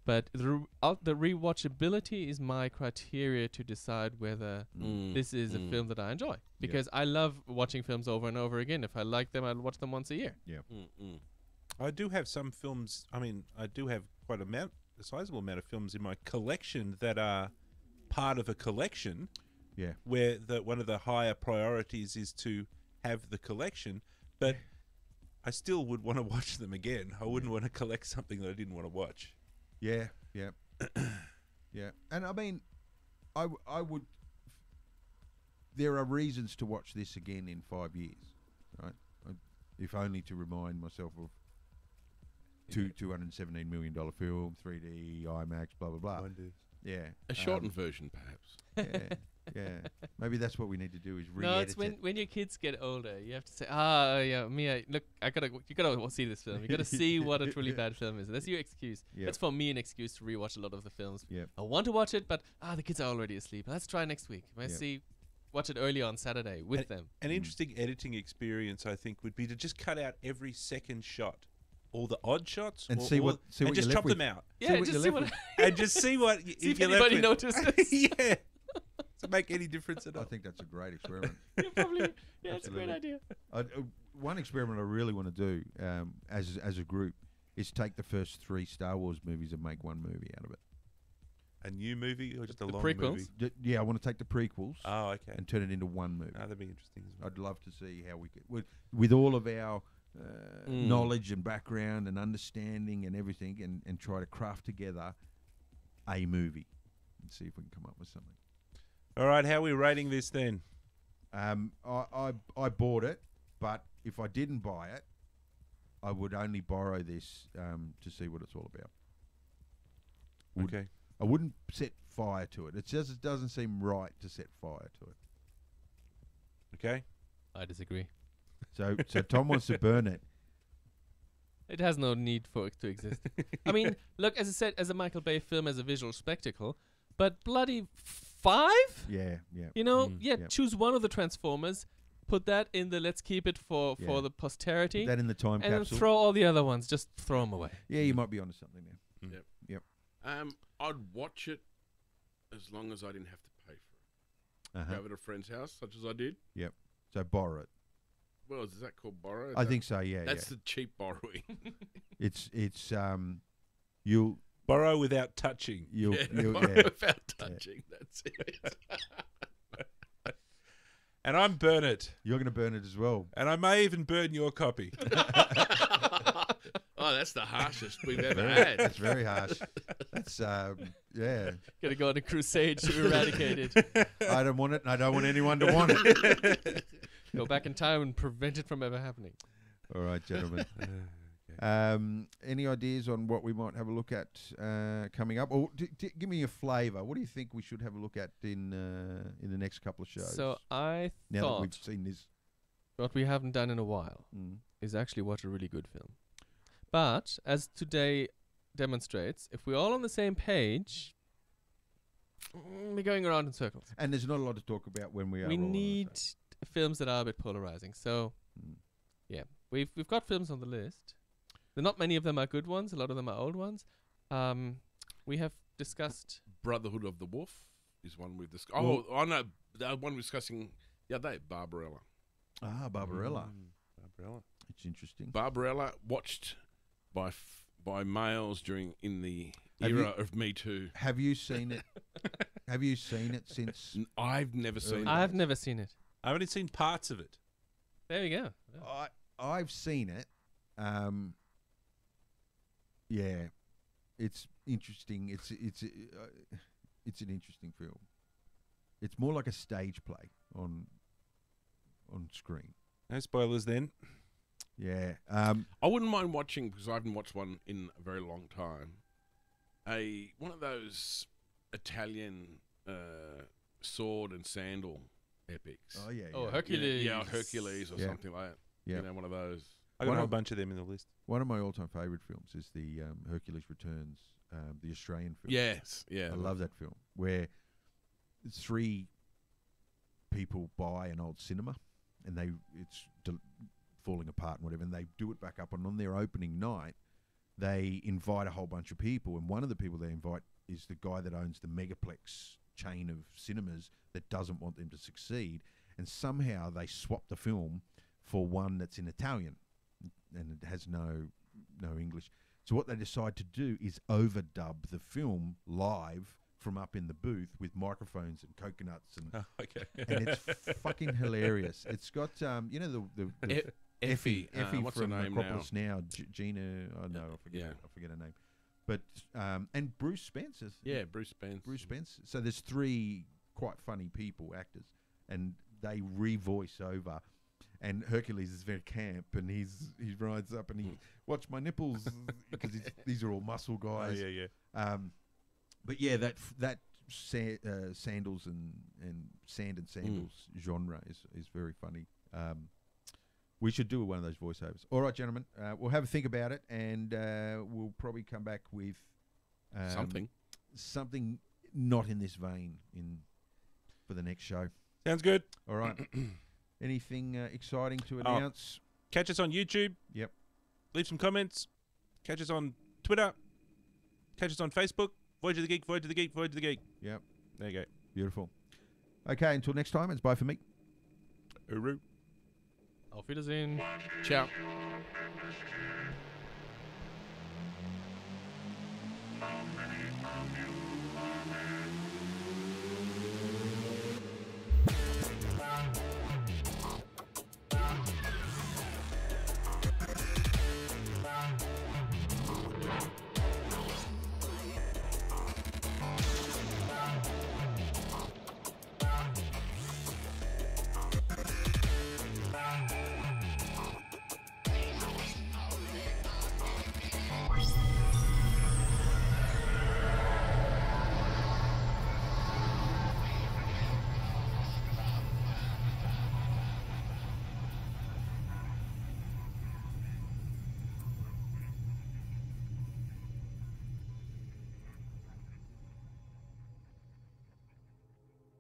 But the rewatchability is my criteria to decide whether this is a film that I enjoy. Because I love watching films over and over again. If I like them, I'll watch them once a year. Yeah. I do have some films. I mean, I do have quite a sizable amount of films in my collection that are part of a collection. Yeah. Where one of the higher priorities is to have the collection, but I still would want to watch them again. I wouldn't want to collect something that I didn't want to watch. Yeah, yeah, yeah. And I mean, I would. There are reasons to watch this again in 5 years, right? If only to remind myself of $217 million film, 3D, IMAX, blah blah blah. Yeah, A shortened version, perhaps. Yeah, yeah. Maybe that's what we need to do is re-edit No, it's when your kids get older, you have to say, Mia, look, you gotta see this film. You gotta see what a truly bad film is. That's your excuse. Yep. That's for me an excuse to rewatch a lot of the films. Yep. I want to watch it, but the kids are already asleep. Let's try next week. Let's Yep. watch it early on Saturday with them. An interesting editing experience, I think, would be to just cut out every second shot, all the odd shots, And or see all what and you're just left chop with. them out, Yeah, what just you're see left what. and just see what See if you're left anybody with. notices. Yeah, does it make any difference at I all? think that's a great experiment. Yeah, probably. Yeah, it's a great Absolutely. idea. One experiment I really want to do as a group is take the first 3 Star Wars movies and make one movie out of it. A new movie or just a The long prequels? movie? Yeah, I want to take the prequels Oh, okay. and turn it into one movie. That'd be interesting as well. I'd love to see how we could, with all of our knowledge and background and understanding and everything, and try to craft together a movie and see if we can come up with something. All right, how are we rating this then? I bought it, but if I didn't buy it, I would only borrow this to see what it's all about. Okay. I wouldn't set fire to it. It doesn't seem right to set fire to it. Okay. I disagree. So Tom wants to burn it. It has no need for it to exist. I mean, look, as I said, as a Michael Bay film, as a visual spectacle, but bloody 5? Yeah, yeah. Yeah, yeah. choose one of the Transformers, put that in the let's keep it for Yeah. the posterity, Put that in the time and then capsule. throw all the other ones, just throw them away. Yeah, you might be onto something there. Yep. Yep. I'd watch it as long as I didn't have to pay for it. Uh-huh. Go over to a friend's house, such as I did. So borrow it. Well, is that called borrow? I think so. Yeah, That's yeah. the cheap borrowing. It's you'll Borrow without touching. you'll borrow without touching. That's it. And I'm Bernard. you're going to burn it as well. And I may even burn your copy. Oh, that's the harshest we've ever had. That's very harsh. That's yeah. Gotta go on a crusade to eradicate it. I don't want it, and I don't want anyone to want it. Go back in time and prevent it from ever happening. All right, gentlemen. Any ideas on what we might have a look at coming up? Or give me a flavour. What do you think we should have a look at in the next couple of shows? So I now that thought we've seen this, what we haven't done in a while is actually watch a really good film. But as today demonstrates, if we're all on the same page, we're going around in circles. and there's not a lot to talk about when we are. We all on the need same. films that are a bit polarizing. So, yeah, we've got films on the list. Not many of them are good ones. A lot of them are old ones. We have discussed. Brotherhood of the Wolf is one we've discussed. Well- Oh, no, the one we're discussing the other day, Barbarella. Barbarella. Barbarella. It's interesting. Barbarella, watched by males in the Have era of Me Too. Have you seen it? Have you seen it since? I've never seen I've it. never seen it. I've only seen parts of it. There you go. I've seen it. Yeah, it's interesting. It's an interesting film. It's more like a stage play on screen. No spoilers then. Yeah. I wouldn't mind watching, because I haven't watched one in a very long time, one of those Italian sword and sandal epics. Oh yeah. Oh, yeah. Hercules. Yeah, Hercules or Yeah. something like that. Yeah. You know, one of those. I got a whole bunch of them in the list. One of my all-time favourite films is the Hercules Returns, the Australian film. Yes, yeah. I love that film, where 3 people buy an old cinema, and it's falling apart and whatever, and they do it back up, and on their opening night, they invite a whole bunch of people, and one of the people they invite is the guy that owns the Megaplex chain of cinemas that doesn't want them to succeed, and somehow they swap the film for one that's in Italian, and it has no English. So what they decide to do is overdub the film live from up in the booth with microphones and coconuts, and Okay. and it's fucking hilarious. It's got you know the Effie what's from her name Acropolis Now, Gina. Oh no, I forget her name. But and Bruce Spence. Yeah, Bruce Spence. Bruce Spence. So there's 3 quite funny people, actors, and they revoice over. And Hercules is very camp, and he rides up and he watch my nipples because these are all muscle guys. Oh, yeah. But yeah, that sandals and sandals genre is very funny. We should do one of those voiceovers. All right, gentlemen, we'll have a think about it, and we'll probably come back with something not in this vein for the next show. Sounds good. All right. Anything exciting to announce? Catch us on YouTube. Yep. Leave some comments. Catch us on Twitter. Catch us on Facebook. Voyage of the Geek, Voyage of the Geek, Voyage of the Geek. Yep. There you go. Beautiful. Okay, until next time, it's bye for me. Uru. Auf Wiedersehen. Ciao.